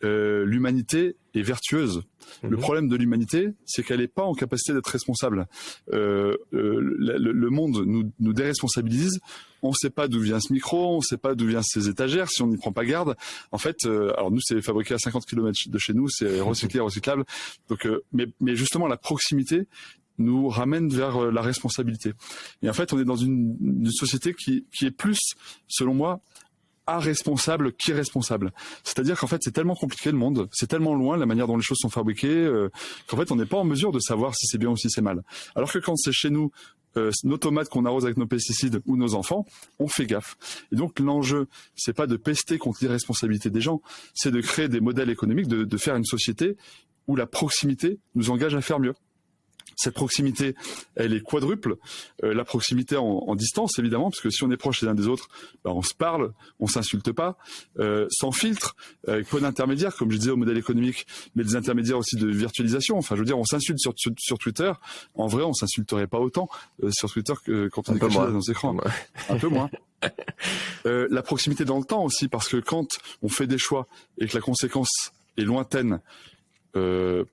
l'humanité est vertueuse. Le problème de l'humanité, c'est qu'elle n'est pas en capacité d'être responsable. Le monde nous déresponsabilise. On ne sait pas d'où vient ce micro, on ne sait pas d'où viennent ces étagères si on n'y prend pas garde. En fait, alors nous, c'est fabriqué à 50 km de chez nous, c'est recyclé, recyclable. Donc, mais justement, la proximité nous ramène vers la responsabilité. Et en fait, on est dans une société qui est plus, selon moi, responsable qu'irresponsable. C'est-à-dire qu'en fait, c'est tellement compliqué le monde, c'est tellement loin la manière dont les choses sont fabriquées, qu'en fait, on n'est pas en mesure de savoir si c'est bien ou si c'est mal. Alors que quand c'est chez nous, nos tomates qu'on arrose avec nos pesticides ou nos enfants, on fait gaffe. Et donc l'enjeu, c'est pas de pester contre l'irresponsabilité des gens, c'est de créer des modèles économiques, de faire une société où la proximité nous engage à faire mieux. Cette proximité, elle est quadruple. La proximité en distance, évidemment, parce que si on est proche les uns des autres, on se parle, on s'insulte pas, sans filtre, avec peu d'intermédiaires, comme je disais au modèle économique, mais des intermédiaires aussi de virtualisation. Enfin, je veux dire, on s'insulte sur Twitter. En vrai, on s'insulterait pas autant sur Twitter que quand on est caché dans nos écrans. Un peu moins. La proximité dans le temps aussi, parce que quand on fait des choix et que la conséquence est lointaine, par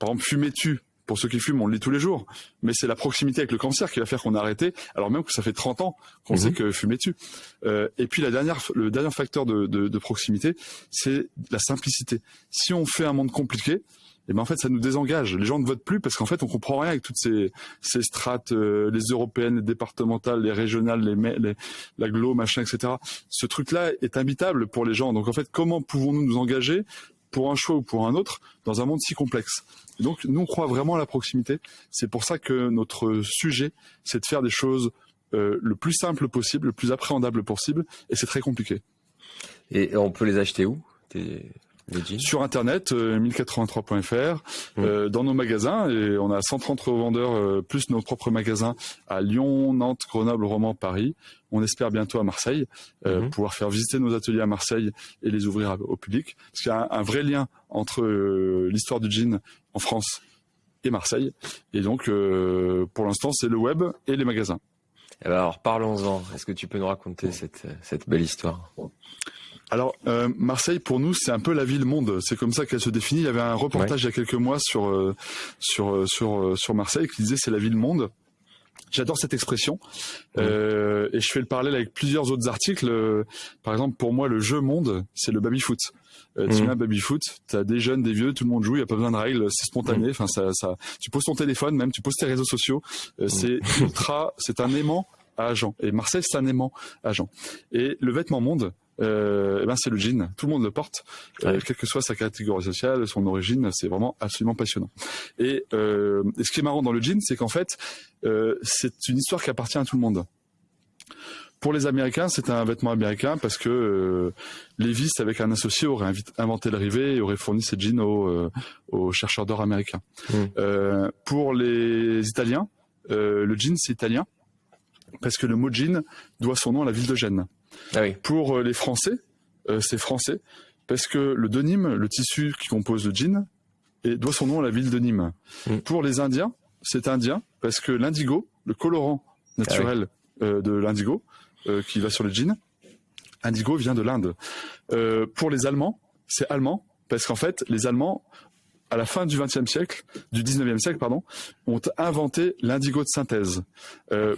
exemple, fumer tue. Pour ceux qui fument, on le lit tous les jours. Mais c'est la proximité avec le cancer qui va faire qu'on a arrêté, alors même que ça fait 30 ans qu'on sait que fumer tue. Et puis le dernier facteur de proximité, c'est la simplicité. Si on fait un monde compliqué, et en fait, ça nous désengage. Les gens ne votent plus parce qu'en fait, on comprend rien avec toutes ces strates, les européennes, les départementales, les régionales, l'agglo, machin, etc. Ce truc-là est imbitable pour les gens. Donc en fait, comment pouvons-nous nous engager pour un choix ou pour un autre, dans un monde si complexe. Et donc, nous, on croit vraiment à la proximité. C'est pour ça que notre sujet, c'est de faire des choses le plus simple possible, le plus appréhendable possible, et c'est très compliqué. Et on peut les acheter où, les jeans? Sur Internet, 1083.fr, dans nos magasins, et on a 130 revendeurs, plus nos propres magasins à Lyon, Nantes, Grenoble, Romans, Paris. On espère bientôt à Marseille, pouvoir faire visiter nos ateliers à Marseille et les ouvrir au public. Parce qu'il y a un vrai lien entre l'histoire du jean en France et Marseille. Et donc, pour l'instant, c'est le web et les magasins. Alors, parlons-en. Est-ce que tu peux nous raconter cette belle histoire? Alors, Marseille, pour nous, c'est un peu la ville-monde. C'est comme ça qu'elle se définit. Il y avait un reportage il y a quelques mois sur Marseille qui disait c'est la ville-monde. J'adore cette expression et je fais le parallèle avec plusieurs autres articles. Par exemple, pour moi, le jeu monde, c'est le baby-foot. Tu viens baby-foot, t'as des jeunes, des vieux, tout le monde joue, il n'y a pas besoin de règles, c'est spontané. Enfin, tu poses ton téléphone, même tu poses tes réseaux sociaux. C'est un aimant à agent. Et Marseille, c'est un aimant à agent. Et le vêtement monde, c'est le jean. Tout le monde le porte, quelle que soit sa catégorie sociale, son origine. C'est vraiment absolument passionnant. Et ce qui est marrant dans le jean, c'est qu'en fait, c'est une histoire qui appartient à tout le monde. Pour les Américains, c'est un vêtement américain parce que Levi's, avec un associé, aurait inventé le rivet et aurait fourni ses jeans aux chercheurs d'or américains. Pour les Italiens, le jean, c'est italien parce que le mot jean doit son nom à la ville de Gênes. Ah oui. Pour les Français, c'est français parce que le denim, le tissu qui compose le jean, doit son nom à la ville de Nîmes. Pour les Indiens, c'est indien parce que l'indigo, le colorant naturel de l'indigo qui va sur le jean, indigo vient de l'Inde. Pour les Allemands, c'est allemand parce qu'en fait, les Allemands, à la fin du XXe siècle, du XIXe siècle, pardon, ont inventé l'indigo de synthèse.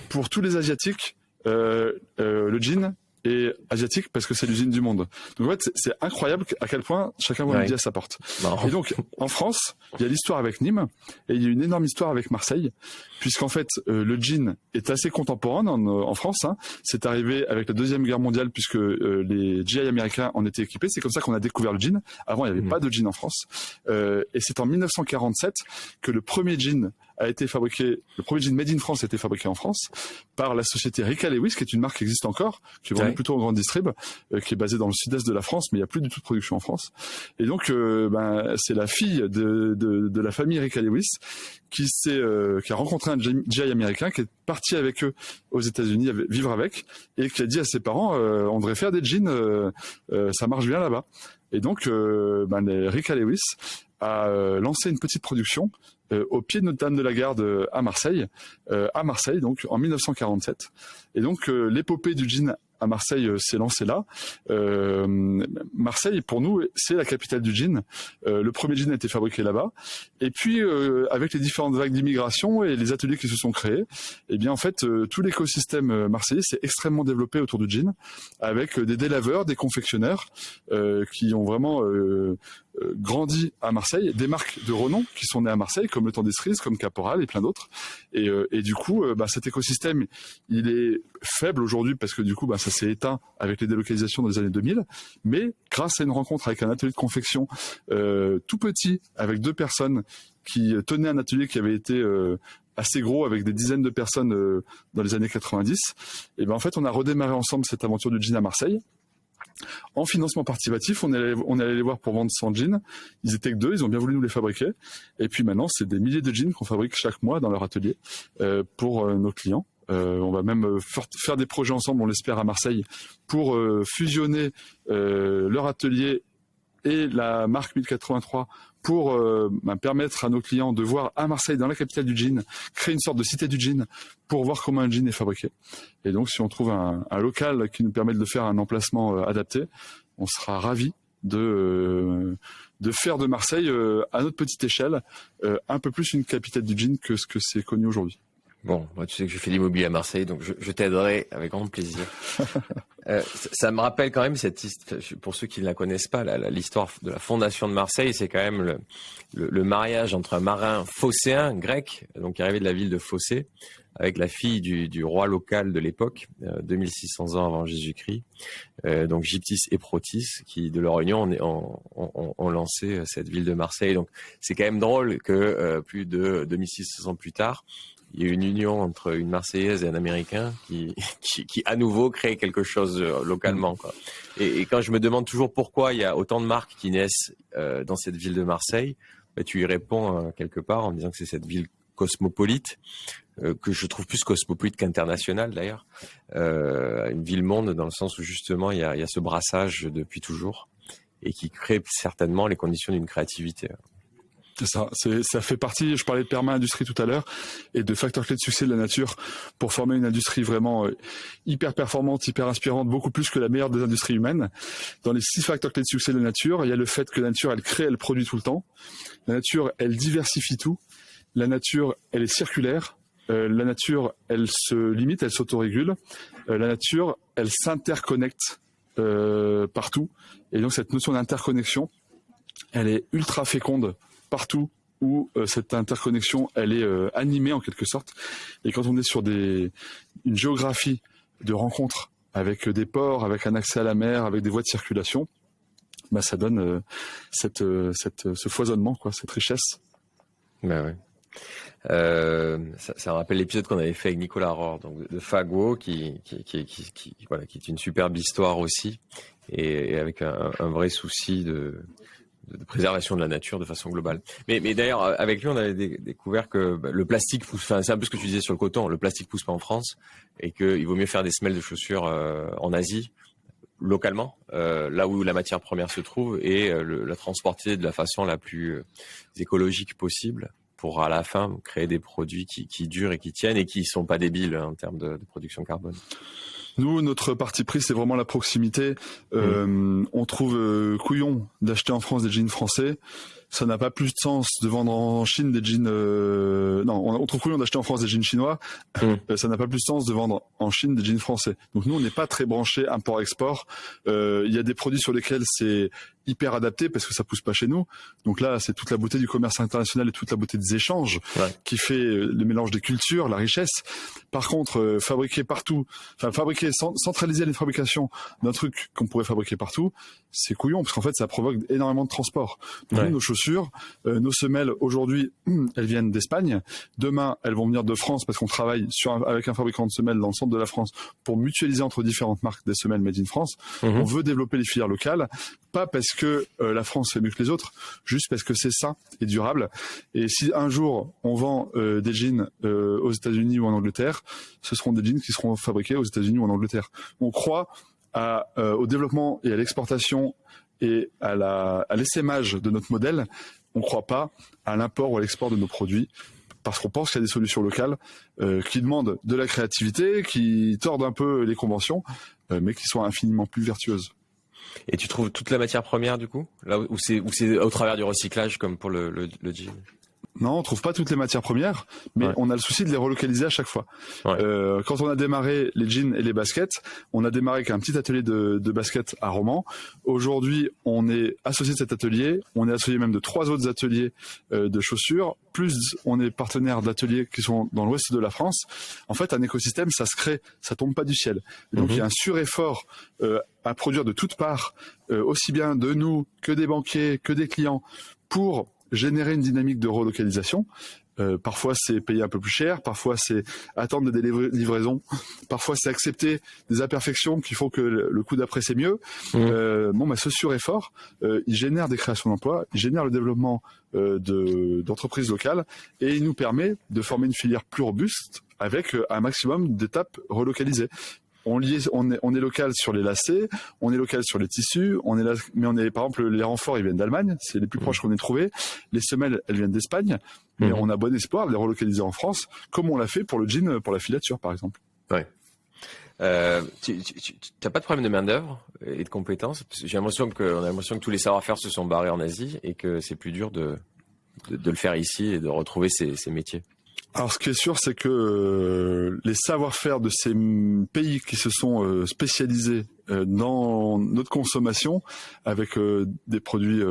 Pour tous les Asiatiques, le gin est asiatique parce que c'est l'usine du monde. Donc en fait, c'est incroyable à quel point chacun voit midi à sa porte. Et donc, en France, il y a l'histoire avec Nîmes et il y a une énorme histoire avec Marseille, puisqu'en fait, le gin est assez contemporain en France. Hein. C'est arrivé avec la Deuxième Guerre mondiale, puisque les GI américains en étaient équipés. C'est comme ça qu'on a découvert le gin. Avant, il n'y avait pas de gin en France. Et c'est en 1947 que le premier gin a été fabriqué, le premier gin made in France a été fabriqué en France par la société Ricca Lewis, qui est une marque qui existe encore, qui est vendue plutôt en grande distrib, qui est basée dans le sud-est de la France, mais il n'y a plus du tout de production en France. Et donc, c'est la fille de la famille Ricca Lewis qui a rencontré un GI américain qui est parti avec eux aux États-Unis vivre avec et qui a dit à ses parents on devrait faire des jeans, ça marche bien là-bas. Et donc, Ricca Lewis a lancé une petite production au pied de Notre-Dame de la Garde à Marseille, donc en 1947. Et donc l'épopée du gin à Marseille s'est lancée là. Marseille, pour nous, c'est la capitale du gin. Le premier gin a été fabriqué là-bas. Et puis, avec les différentes vagues d'immigration et les ateliers qui se sont créés, eh bien, en fait, tout l'écosystème marseillais s'est extrêmement développé autour du gin, avec des délaveurs, des confectionneurs qui ont vraiment grandi à Marseille, des marques de renom qui sont nées à Marseille, comme le Temps des Cerises, comme Caporal et plein d'autres. Et du coup, cet écosystème, il est faible aujourd'hui parce que du coup, ça s'est éteint avec les délocalisations dans les années 2000. Mais grâce à une rencontre avec un atelier de confection tout petit, avec 2 personnes qui tenaient un atelier qui avait été assez gros avec des dizaines de personnes dans les années 90, et en fait, on a redémarré ensemble cette aventure du gin à Marseille. En financement participatif, on est allé les voir pour vendre 100 jeans. Ils étaient que 2, ils ont bien voulu nous les fabriquer. Et puis maintenant, c'est des milliers de jeans qu'on fabrique chaque mois dans leur atelier pour nos clients. On va même faire des projets ensemble, on l'espère, à Marseille, pour fusionner leur atelier et la marque 1083 pour permettre à nos clients de voir à Marseille, dans la capitale du gin, créer une sorte de cité du gin pour voir comment un gin est fabriqué. Et donc, si on trouve un local qui nous permet de faire un emplacement adapté, on sera ravis de faire de Marseille, à notre petite échelle, un peu plus une capitale du gin que ce que c'est connu aujourd'hui. Bon, moi, tu sais que je fais l'immobilier à Marseille, donc je t'aiderai avec grand plaisir. Ça me rappelle quand même pour ceux qui ne la connaissent pas, l'histoire de la fondation de Marseille, c'est quand même le mariage entre un marin phocéen grec, donc qui arrivait de la ville de Phocée, avec la fille du roi local de l'époque, 2600 ans avant Jésus-Christ, donc Gyptis et Protis, qui de leur union ont lancé cette ville de Marseille. Donc c'est quand même drôle que plus de 2600 ans plus tard, il y a une union entre une Marseillaise et un Américain qui à nouveau crée quelque chose localement, quoi. Et quand je me demande toujours pourquoi il y a autant de marques qui naissent dans cette ville de Marseille, tu y réponds quelque part en disant que c'est cette ville cosmopolite, que je trouve plus cosmopolite qu'internationale d'ailleurs, une ville-monde dans le sens où justement il y a ce brassage depuis toujours et qui crée certainement les conditions d'une créativité. C'est ça, ça fait partie, je parlais de perma-industrie tout à l'heure, et de facteurs clés de succès de la nature pour former une industrie vraiment hyper performante, hyper inspirante, beaucoup plus que la meilleure des industries humaines. Dans les 6 facteurs clés de succès de la nature, il y a le fait que la nature, elle crée, elle produit tout le temps. La nature, elle diversifie tout. La nature, elle est circulaire. La nature, elle se limite, elle s'autorégule. La nature, elle s'interconnecte partout. Et donc cette notion d'interconnexion, elle est ultra féconde partout où cette interconnexion, elle est animée en quelque sorte. Et quand on est sur une géographie de rencontres avec des ports, avec un accès à la mer, avec des voies de circulation, ça donne ce foisonnement, quoi, cette richesse. Ben ouais. Ça me rappelle l'épisode qu'on avait fait avec Nicolas Rohr, donc de Fago, qui est une superbe histoire aussi, et avec un vrai souci de préservation de la nature de façon globale. Mais d'ailleurs, avec lui, on avait découvert que le plastique pousse, c'est un peu ce que tu disais sur le coton, le plastique pousse pas en France, et qu'il vaut mieux faire des semelles de chaussures en Asie, localement, là où la matière première se trouve, et la transporter de la façon la plus écologique possible, pour à la fin créer des produits qui durent et qui tiennent et qui sont pas débiles en termes de production carbone. Nous, notre parti pris, c'est vraiment la proximité. On trouve couillon d'acheter en France des jeans français. Ça n'a pas plus de sens de vendre en Chine des jeans. Non, on trouve couillon d'acheter en France des jeans chinois. Ça n'a pas plus de sens de vendre en Chine des jeans français. Donc nous, on n'est pas très branché import-export. Il y a des produits sur lesquels c'est hyper adapté parce que ça pousse pas chez nous. Donc là, c'est toute la beauté du commerce international et toute la beauté des échanges qui fait le mélange des cultures, la richesse. Par contre, fabriquer partout, centraliser les fabrications d'un truc qu'on pourrait fabriquer partout, c'est couillon parce qu'en fait, ça provoque énormément de transport. Donc nous, nos chaussures, nos semelles, aujourd'hui, elles viennent d'Espagne. Demain, elles vont venir de France parce qu'on travaille avec un fabricant de semelles dans le centre de la France pour mutualiser entre différentes marques des semelles made in France. On veut développer les filières locales, pas parce que la France fait mieux que les autres, juste parce que c'est sain et durable. Et si un jour on vend des jeans aux États-Unis ou en Angleterre, ce seront des jeans qui seront fabriqués aux États-Unis ou en Angleterre. On croit au développement et à l'exportation et à l'essaimage de notre modèle. On ne croit pas à l'import ou à l'export de nos produits, parce qu'on pense qu'il y a des solutions locales qui demandent de la créativité, qui tordent un peu les conventions, mais qui sont infiniment plus vertueuses. Et tu trouves toute la matière première du coup, là où c'est au travers du recyclage comme pour le jean? Non, on trouve pas toutes les matières premières, mais on a le souci de les relocaliser à chaque fois. Quand on a démarré les jeans et les baskets, on a démarré avec un petit atelier de basket à Romans. Aujourd'hui, on est associé de cet atelier, on est associé même de 3 autres ateliers de chaussures, plus on est partenaire d'ateliers qui sont dans l'ouest de la France. En fait, un écosystème, ça se crée, ça tombe pas du ciel. Et donc il y a un sureffort à produire de toutes parts, aussi bien de nous que des banquiers, que des clients, pour générer une dynamique de relocalisation. Parfois c'est payer un peu plus cher, parfois c'est attendre des livraisons, parfois c'est accepter des imperfections qui font que le coup d'après c'est mieux. Ce sureffort, il génère des créations d'emplois, il génère le développement d'entreprises locales et il nous permet de former une filière plus robuste avec un maximum d'étapes relocalisées. On est local sur les lacets, on est local sur les tissus, mais par exemple, les renforts, ils viennent d'Allemagne, c'est les plus proches qu'on ait trouvé. Les semelles, elles viennent d'Espagne, mais on a bon espoir de les relocaliser en France, comme on l'a fait pour le jean, pour la filature, par exemple. Ouais. Tu n'as pas de problème de main-d'œuvre et de compétences? Parce que on a l'impression que tous les savoir-faire se sont barrés en Asie et que c'est plus dur de le faire ici et de retrouver ces métiers. Alors, ce qui est sûr, c'est que les savoir-faire de ces pays qui se sont spécialisés dans notre consommation, avec des produits,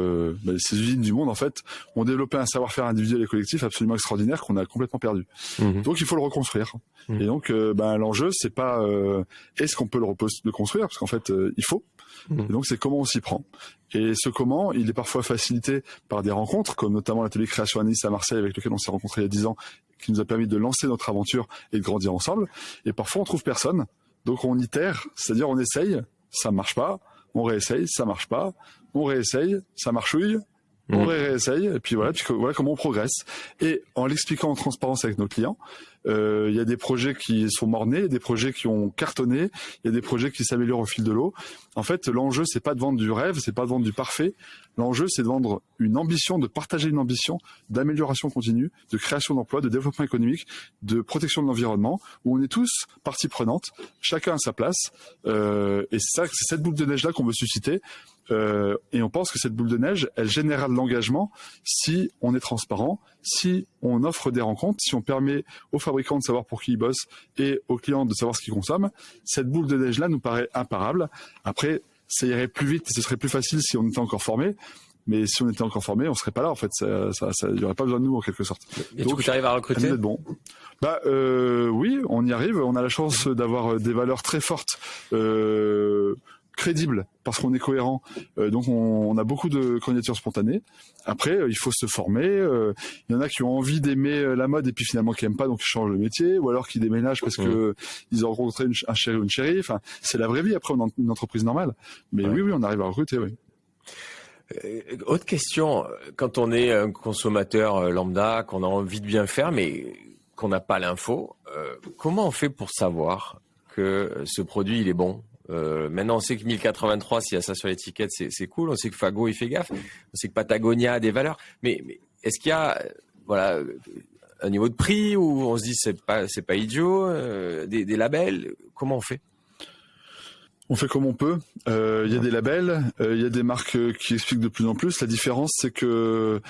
ces usines du monde, en fait, ont développé un savoir-faire individuel et collectif absolument extraordinaire qu'on a complètement perdu. Donc, il faut le reconstruire. Et donc, l'enjeu, c'est pas est-ce qu'on peut le construire, parce qu'en fait, il faut. Et donc, c'est comment on s'y prend. Et ce comment, il est parfois facilité par des rencontres, comme notamment l'atelier Création à Nice à Marseille, avec lequel on s'est rencontrés il y a 10 ans, qui nous a permis de lancer notre aventure et de grandir ensemble. Et parfois, on trouve personne. Donc, on itère, c'est-à-dire on essaye, ça marche pas, on réessaye, ça marche pas, on réessaye, ça marchouille, on réessaye, et puis voilà comment on progresse. Et en l'expliquant en transparence avec nos clients, il y a des projets qui sont mornés, il y a des projets qui ont cartonné, il y a des projets qui s'améliorent au fil de l'eau. En fait, l'enjeu, c'est pas de vendre du rêve, c'est pas de vendre du parfait. L'enjeu, c'est de vendre une ambition, de partager une ambition d'amélioration continue, de création d'emplois, de développement économique, de protection de l'environnement, où on est tous partie prenante, chacun à sa place. Et c'est cette boule de neige-là qu'on veut susciter. Et on pense que cette boule de neige, elle générera de l'engagement si on est transparent, si on offre des rencontres, si on permet aux fabricants de savoir pour qui ils bossent et aux clients de savoir ce qu'ils consomment. Cette boule de neige-là nous paraît imparable. Après, ça irait plus vite et ce serait plus facile si on était encore formé. Mais si on était encore formé, on serait pas là en fait. Il y aurait pas besoin de nous en quelque sorte. Et donc, tu arrives à recruter? Bon. Oui, on y arrive. On a la chance d'avoir des valeurs très fortes. Crédible parce qu'on est cohérent, donc on a beaucoup de candidatures spontanées. Après, il faut se former. Il y en a qui ont envie d'aimer la mode et puis finalement qui aiment pas, donc ils changent de métier, ou alors qui déménagent parce que ils ont rencontré un chéri ou une chérie. Enfin, c'est la vraie vie après une entreprise normale. Mais oui, on arrive à recruter. Oui. Autre question, quand on est un consommateur lambda, qu'on a envie de bien faire, mais qu'on n'a pas l'info, comment on fait pour savoir que ce produit il est bon? Maintenant, on sait que 1083, s'il y a ça sur l'étiquette, c'est cool. On sait que Fago, il fait gaffe. On sait que Patagonia a des valeurs. Mais est-ce qu'il y a, un niveau de prix où on se dit c'est pas idiot, des labels? Comment on fait? On fait comme on peut. Il y a des labels, il y a des marques qui expliquent de plus en plus. La différence, c'est que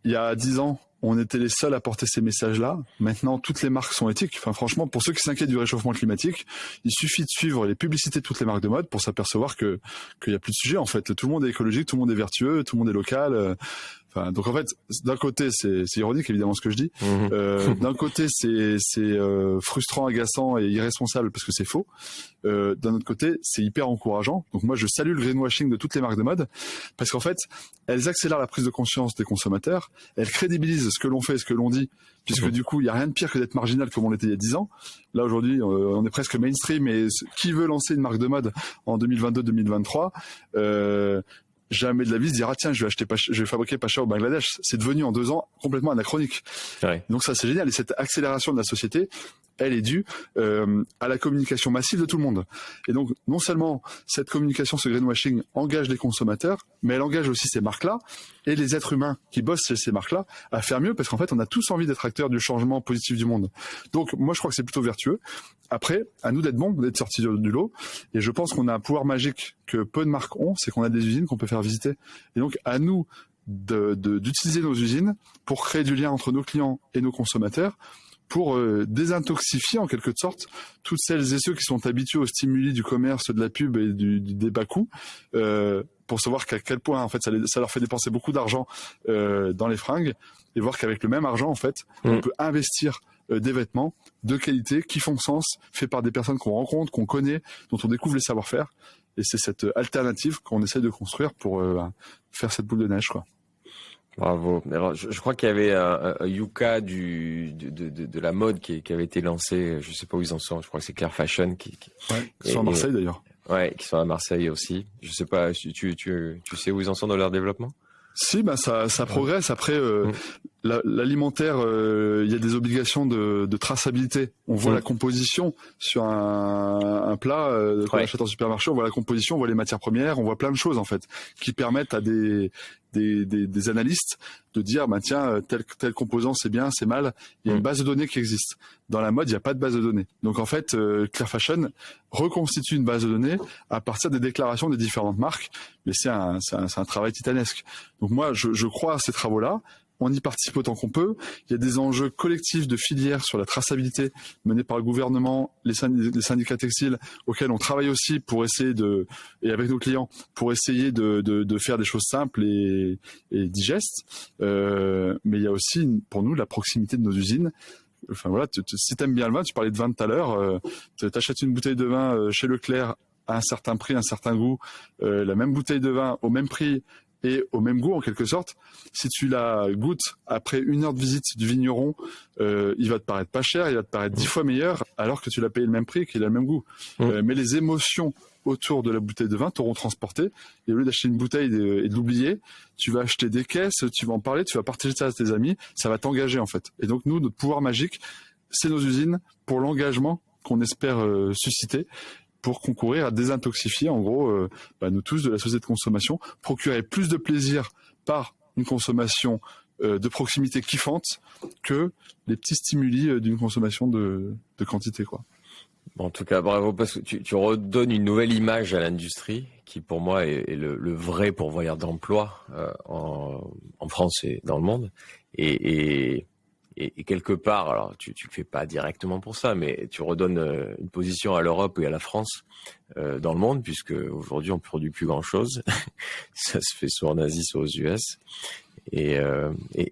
il y a 10 ans, on était les seuls à porter ces messages-là. Maintenant, toutes les marques sont éthiques. Enfin, franchement, pour ceux qui s'inquiètent du réchauffement climatique, il suffit de suivre les publicités de toutes les marques de mode pour s'apercevoir qu'il y a plus de sujet. En fait, tout le monde est écologique, tout le monde est vertueux, tout le monde est local. Enfin, donc en fait, d'un côté, c'est ironique évidemment ce que je dis. D'un côté, c'est frustrant, agaçant et irresponsable parce que c'est faux. D'un autre côté, c'est hyper encourageant. Donc moi, je salue le greenwashing de toutes les marques de mode parce qu'en fait, elles accélèrent la prise de conscience des consommateurs, elles crédibilisent ce que l'on fait et ce que l'on dit, puisque du coup, il y a rien de pire que d'être marginal comme on l'était il y a 10 ans. Là aujourd'hui, on est presque mainstream et qui veut lancer une marque de mode en 2022-2023 jamais de la vie se dire ah tiens je vais fabriquer pas cher au Bangladesh. C'est devenu en 2 ans complètement anachronique. Ouais. Donc ça c'est génial et cette accélération de la société, elle est due à la communication massive de tout le monde. Et donc non seulement cette communication, ce greenwashing engage les consommateurs, mais elle engage aussi ces marques-là et les êtres humains qui bossent chez ces marques-là à faire mieux parce qu'en fait on a tous envie d'être acteurs du changement positif du monde. Donc moi je crois que c'est plutôt vertueux. Après, à nous d'être bons, d'être sortis du lot. Et je pense qu'on a un pouvoir magique que peu de marques ont, c'est qu'on a des usines qu'on peut faire visiter. Et donc à nous d'utiliser nos usines pour créer du lien entre nos clients et nos consommateurs, pour désintoxifier en quelque sorte toutes celles et ceux qui sont habitués aux stimuli du commerce, de la pub et des bas-coûts, pour savoir qu'à quel point en fait ça leur fait dépenser beaucoup d'argent dans les fringues, et voir qu'avec le même argent en fait on peut investir des vêtements de qualité qui font sens, faits par des personnes qu'on rencontre, qu'on connaît, dont on découvre les savoir-faire. Et c'est cette alternative qu'on essaie de construire pour faire cette boule de neige, quoi. Bravo. Alors, je crois qu'il y avait un Yuka de la mode qui avait été lancé. Je sais pas où ils en sont. Je crois que c'est Claire Fashion qui sont à Marseille d'ailleurs. Ouais, qui sont à Marseille aussi. Je sais pas. Tu sais où ils en sont dans leur développement? Si, ça progresse. Après, l'alimentaire, il y a des obligations de traçabilité. On voit la composition sur un plat qu'on achète en supermarché. On voit la composition, on voit les matières premières, on voit plein de choses en fait qui permettent à des analystes de dire tiens tel composant c'est bien, c'est mal. Il y a une base de données qui existe. Dans la mode, il n'y a pas de base de données. Donc en fait, Claire Fashion reconstitue une base de données à partir des déclarations des différentes marques. Mais c'est un travail titanesque. Donc moi, je crois à ces travaux-là. On y participe autant qu'on peut. Il y a des enjeux collectifs de filière sur la traçabilité menés par le gouvernement, les syndicats textiles, auxquels on travaille aussi pour essayer et avec nos clients, pour essayer de faire des choses simples et digestes. Mais il y a aussi, pour nous, la proximité de nos usines. Enfin voilà, si t'aimes bien le vin, tu parlais de vin tout à l'heure, t'achètes une bouteille de vin chez Leclerc à un certain prix, un certain goût, la même bouteille de vin au même prix et au même goût en quelque sorte. Si tu la goûtes après 1 heure de visite du vigneron, il va te paraître pas cher, il va te paraître 10 fois meilleur alors que tu l'as payé le même prix et qu'il a le même goût. Mais les émotions autour de la bouteille de vin t'auront transporté, et au lieu d'acheter une bouteille et de l'oublier, tu vas acheter des caisses, tu vas en parler, tu vas partager ça à tes amis, ça va t'engager en fait. Et donc nous, notre pouvoir magique, c'est nos usines pour l'engagement qu'on espère susciter, pour concourir à désintoxifier, en gros, nous tous de la société de consommation, procurer plus de plaisir par une consommation de proximité kiffante que les petits stimuli d'une consommation de quantité, quoi. Bon, en tout cas, bravo, parce que tu redonnes une nouvelle image à l'industrie, qui pour moi est le vrai pourvoyeur d'emploi en France et dans le monde. Et quelque part, alors tu le fais pas directement pour ça, mais tu redonnes une position à l'Europe et à la France dans le monde, puisque aujourd'hui on produit plus grand chose. Ça se fait soit en Asie, soit aux US, et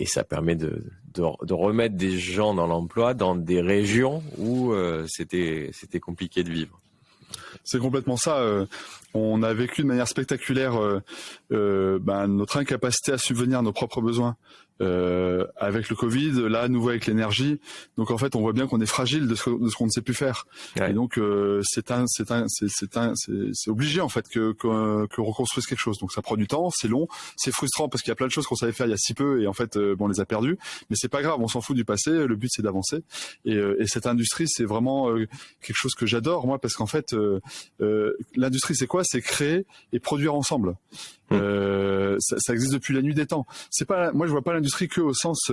ça permet de remettre des gens dans l'emploi dans des régions où c'était compliqué de vivre. C'est complètement ça. On a vécu de manière spectaculaire notre incapacité à subvenir à nos propres besoins avec le Covid, là à nouveau avec l'énergie. Donc en fait, on voit bien qu'on est fragile de ce qu'on ne sait plus faire. Ouais. Et donc c'est obligé en fait que reconstruise quelque chose. Donc ça prend du temps, c'est long, c'est frustrant parce qu'il y a plein de choses qu'on savait faire il y a si peu et en fait on les a perdues. Mais c'est pas grave, on s'en fout du passé. Le but c'est d'avancer. Et cette industrie, c'est vraiment quelque chose que j'adore moi parce qu'en fait l'industrie c'est quoi? C'est créer et produire ensemble. Ça existe depuis la nuit des temps. C'est pas, moi je vois pas l'industrie industrie que au sens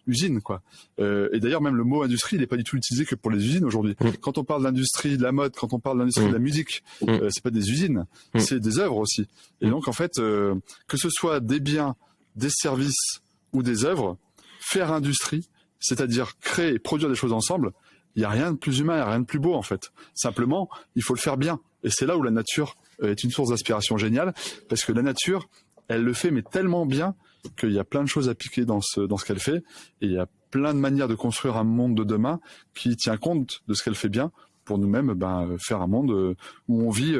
usine, quoi. Et d'ailleurs, même le mot industrie, il n'est pas du tout utilisé que pour les usines aujourd'hui. Quand on parle d'industrie de la mode, quand on parle d'industrie de la musique, c'est pas des usines, c'est des œuvres aussi. Et donc, en fait, que ce soit des biens, des services ou des œuvres, faire industrie, c'est-à-dire créer et produire des choses ensemble, il n'y a rien de plus humain, il n'y a rien de plus beau, en fait. Simplement, il faut le faire bien. Et c'est là où la nature est une source d'inspiration géniale, parce que la nature, elle le fait, mais tellement bien qu'il y a plein de choses à piquer dans ce qu'elle fait, et il y a plein de manières de construire un monde de demain qui tient compte de ce qu'elle fait bien, pour nous-mêmes faire un monde où on vit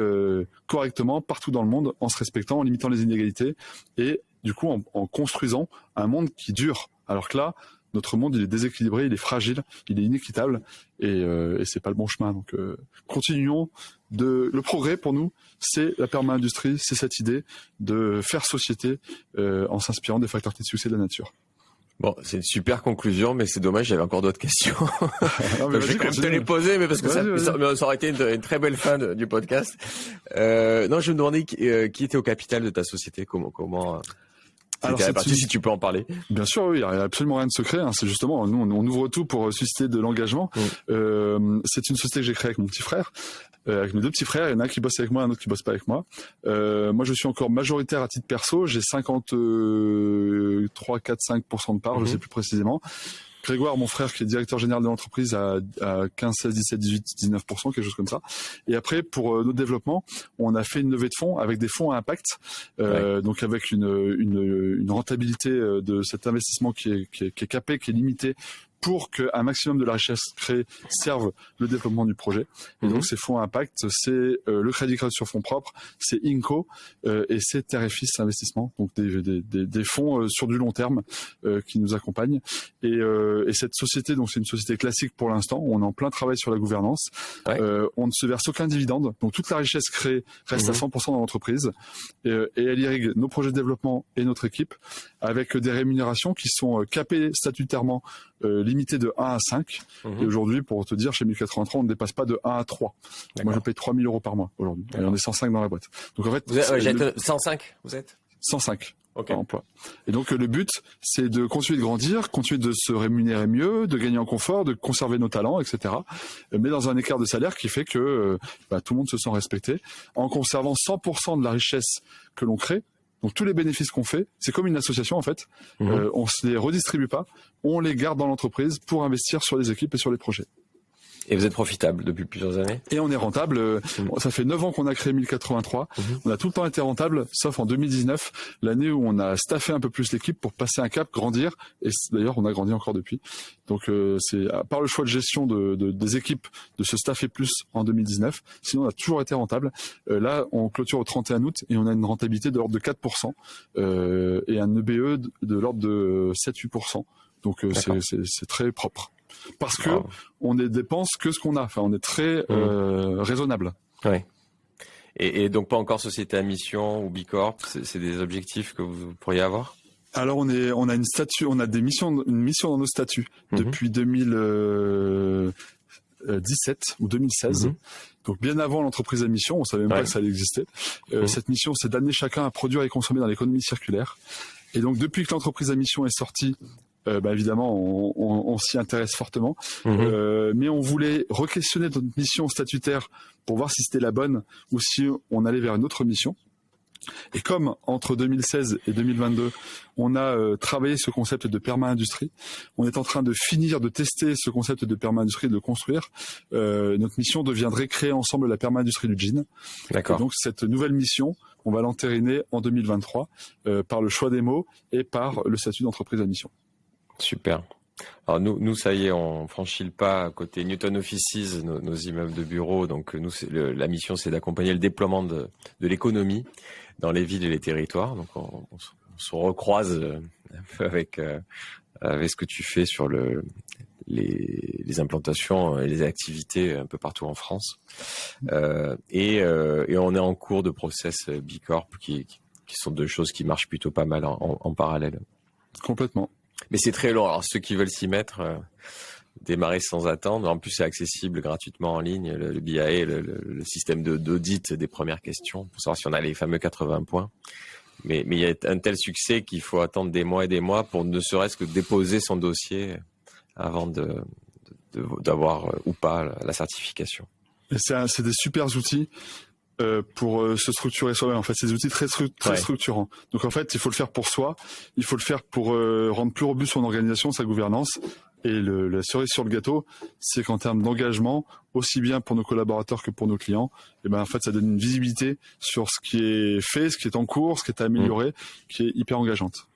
correctement partout dans le monde, en se respectant, en limitant les inégalités, et du coup en construisant un monde qui dure. Alors que là, notre monde, il est déséquilibré, il est fragile, il est inéquitable, et c'est pas le bon chemin. Donc, continuons. Le progrès pour nous, c'est la perma-industrie, c'est cette idée de faire société en s'inspirant des facteurs de succès de la nature. Bon, c'est une super conclusion, mais c'est dommage, j'avais encore d'autres questions. Non, je vais quand même te les poser, mais parce que ça aurait été une très belle fin du podcast. Non, je me demandais qui était au capital de ta société, comment alors, si tu peux en parler. Bien sûr, oui, il n'y a absolument rien de secret. Hein. C'est justement, nous, on ouvre tout pour susciter de l'engagement. C'est une société que j'ai créée avec mon petit frère, avec mes deux petits frères. Il y en a un qui bosse avec moi, un autre qui bosse pas avec moi. Moi, je suis encore majoritaire à titre perso. J'ai 53, 4, 5% de part, je sais plus précisément. Grégoire, mon frère, qui est directeur général de l'entreprise, à 15, 16, 17, 18, 19%, quelque chose comme ça. Et après, pour notre développement, on a fait une levée de fonds avec des fonds à impact, donc avec une rentabilité de cet investissement qui est capé, qui est limité, pour qu'un maximum de la richesse créée serve le développement du projet. Et donc, ces fonds à impact, c'est le crédit sur fonds propres, c'est Inco et c'est Terre et Fils Investissement, donc des fonds sur du long terme qui nous accompagnent. Et cette société, donc c'est une société classique pour l'instant, on est en plein travail sur la gouvernance. On ne se verse aucun dividende, donc toute la richesse créée reste à 100% dans l'entreprise et elle irrigue nos projets de développement et notre équipe avec des rémunérations qui sont capées statutairement, limité de 1 à 5. Et aujourd'hui, pour te dire, chez 1083, on ne dépasse pas de 1 à 3. Moi, je paye 3 000 € par mois aujourd'hui. Et on est 105 dans la boîte. Donc en fait, vous êtes 105, vous êtes 105 par emploi. Et donc le but, c'est de continuer de grandir, continuer de se rémunérer mieux, de gagner en confort, de conserver nos talents, etc. Mais dans un écart de salaire qui fait que tout le monde se sent respecté, en conservant 100% de la richesse que l'on crée. Donc tous les bénéfices qu'on fait, c'est comme une association en fait. On ne se les redistribue pas, on les garde dans l'entreprise pour investir sur les équipes et sur les projets. Et vous êtes profitable depuis plusieurs années? Et on est rentable. Ça fait 9 ans qu'on a créé 1083. On a tout le temps été rentable, sauf en 2019, l'année où on a staffé un peu plus l'équipe pour passer un cap, grandir. Et d'ailleurs, on a grandi encore depuis. Donc c'est par le choix de gestion des équipes de se staffer plus en 2019. Sinon, on a toujours été rentable. Là, on clôture au 31 août et on a une rentabilité de l'ordre de 4% et un EBE de l'ordre de 7-8%. Donc c'est très propre. Parce que on ne dépense que ce qu'on a. Enfin, on est très raisonnable. Ouais. Et donc pas encore société à mission ou Bicorp. C'est des objectifs que vous pourriez avoir? Alors on a une mission dans nos statuts depuis 2017 ou 2016. Donc bien avant l'entreprise à mission, on savait même pas que ça allait exister. Cette mission, c'est d'amener chacun à produire et consommer dans l'économie circulaire. Et donc depuis que l'entreprise à mission est sortie, évidemment, on s'y intéresse fortement, mais on voulait re-questionner notre mission statutaire pour voir si c'était la bonne ou si on allait vers une autre mission. Et comme entre 2016 et 2022, on a travaillé ce concept de perma-industrie, on est en train de finir de tester ce concept de perma-industrie, de le construire. Notre mission deviendrait créer ensemble la perma-industrie du jean. D'accord. Et donc cette nouvelle mission, on va l'entériner en 2023 par le choix des mots et par le statut d'entreprise à mission. Super. Alors nous ça y est, on franchit le pas côté Newton Offices, nos immeubles de bureaux. Donc nous, la mission, c'est d'accompagner le déploiement de l'économie dans les villes et les territoires. Donc on se recroise un peu avec ce que tu fais sur les implantations et les activités un peu partout en France. Et on est en cours de process Bicorp qui sont deux choses qui marchent plutôt pas mal en parallèle. Complètement. Mais c'est très long. Alors ceux qui veulent s'y mettre, démarrer sans attendre. En plus, c'est accessible gratuitement en ligne. Le BIA, le système d'audit des premières questions pour savoir si on a les fameux 80 points. Mais il y a un tel succès qu'il faut attendre des mois et des mois pour ne serait-ce que déposer son dossier avant d'avoir ou pas la certification. Et c'est des super outils pour se structurer soi-même. En fait, c'est des outils très structurants. Donc en fait, il faut le faire pour soi, il faut le faire pour rendre plus robuste son organisation, sa gouvernance. Et la cerise sur le gâteau, c'est qu'en termes d'engagement, aussi bien pour nos collaborateurs que pour nos clients, et ben en fait, ça donne une visibilité sur ce qui est fait, ce qui est en cours, ce qui est amélioré, qui est hyper engageante.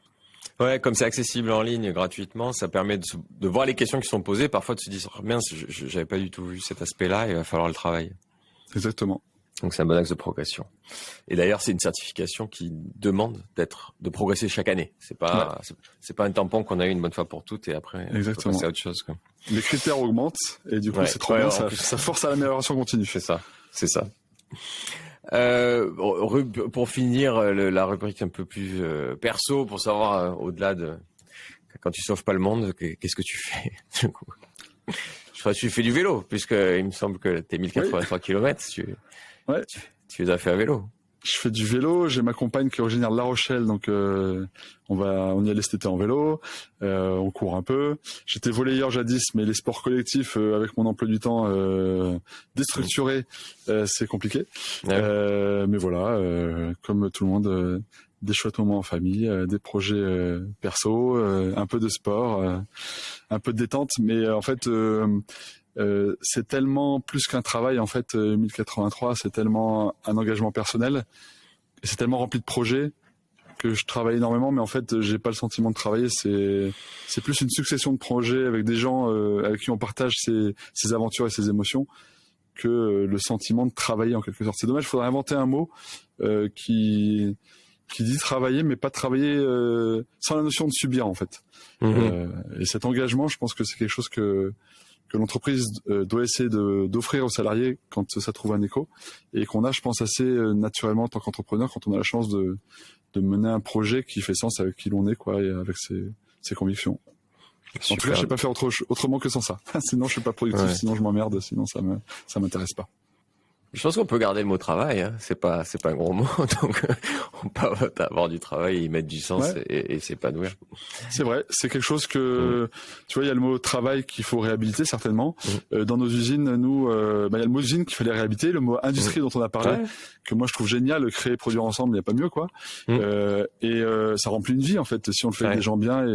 Ouais, comme c'est accessible en ligne gratuitement, ça permet de voir les questions qui sont posées. Parfois, tu te dis, oh, mince, j'avais pas du tout vu cet aspect-là, il va falloir le travailler. Exactement. Donc c'est un bon axe de progression. Et d'ailleurs, c'est une certification qui demande de progresser chaque année. C'est pas un tampon qu'on a eu une bonne fois pour toutes et après on peut passer à autre chose, quoi. Les critères augmentent et du coup c'est trop bien, ça force à l'amélioration continue. C'est ça. Pour finir la rubrique un peu plus perso, pour savoir au-delà de quand tu sauves pas le monde, qu'est-ce que tu fais du coup? Je crois que tu fais du vélo, puisque il me semble que tes 1083 km, tu les as fait à vélo. Je fais du vélo, j'ai ma compagne qui est originaire de La Rochelle, donc on y allait cet été en vélo, on court un peu. J'étais volleyeur jadis, mais les sports collectifs avec mon emploi du temps déstructuré, c'est compliqué. Mais voilà, comme tout le monde, des chouettes moments en famille, des projets perso, un peu de sport, un peu de détente, mais en fait c'est tellement plus qu'un travail en fait. 1083, c'est tellement un engagement personnel, et c'est tellement rempli de projets que je travaille énormément, mais en fait j'ai pas le sentiment de travailler. C'est plus une succession de projets avec des gens avec qui on partage ses aventures et ses émotions que le sentiment de travailler en quelque sorte. C'est dommage, il faudrait inventer un mot qui dit travailler, mais pas travailler sans la notion de subir en fait. Et cet engagement, je pense que c'est quelque chose que l'entreprise doit essayer d'offrir aux salariés quand ça trouve un écho, et qu'on a, je pense, assez naturellement en tant qu'entrepreneur quand on a la chance de mener un projet qui fait sens avec qui l'on est, quoi, et avec ses convictions. Super. En tout cas, je sais pas faire autrement que sans ça. Sinon, je suis pas productif, sinon je m'emmerde, sinon ça m'intéresse pas. Je pense qu'on peut garder le mot travail, hein. C'est pas un gros mot, donc on peut avoir du travail et y mettre du sens et s'épanouir. C'est vrai, c'est quelque chose que, tu vois, il y a le mot travail qu'il faut réhabiliter certainement. Dans nos usines, nous, il y a le mot usine qu'il fallait réhabiliter, le mot industrie dont on a parlé, que moi je trouve génial, créer, produire ensemble, il n'y a pas mieux, quoi. Et ça remplit une vie en fait, si on le fait avec des gens bien.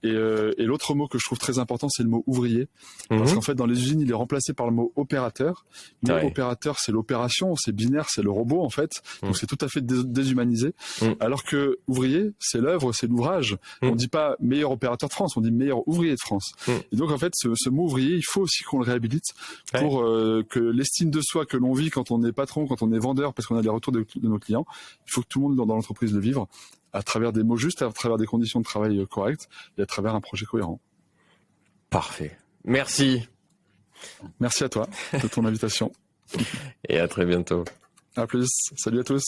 Et l'autre mot que je trouve très important, c'est le mot ouvrier. Parce qu'en fait, dans les usines, il est remplacé par le mot opérateur. Mais opérateur, c'est l'opération, c'est binaire, c'est le robot, en fait. Donc, c'est tout à fait déshumanisé. Alors que ouvrier, c'est l'œuvre, c'est l'ouvrage. On dit pas meilleur opérateur de France, on dit meilleur ouvrier de France. Et donc, en fait, ce mot ouvrier, il faut aussi qu'on le réhabilite pour que l'estime de soi que l'on vit quand on est patron, quand on est vendeur, parce qu'on a des retours de nos clients, il faut que tout le monde dans l'entreprise le vive, à travers des mots justes, à travers des conditions de travail correctes et à travers un projet cohérent. Parfait. Merci. Merci à toi de ton invitation. Et à très bientôt. À plus. Salut à tous.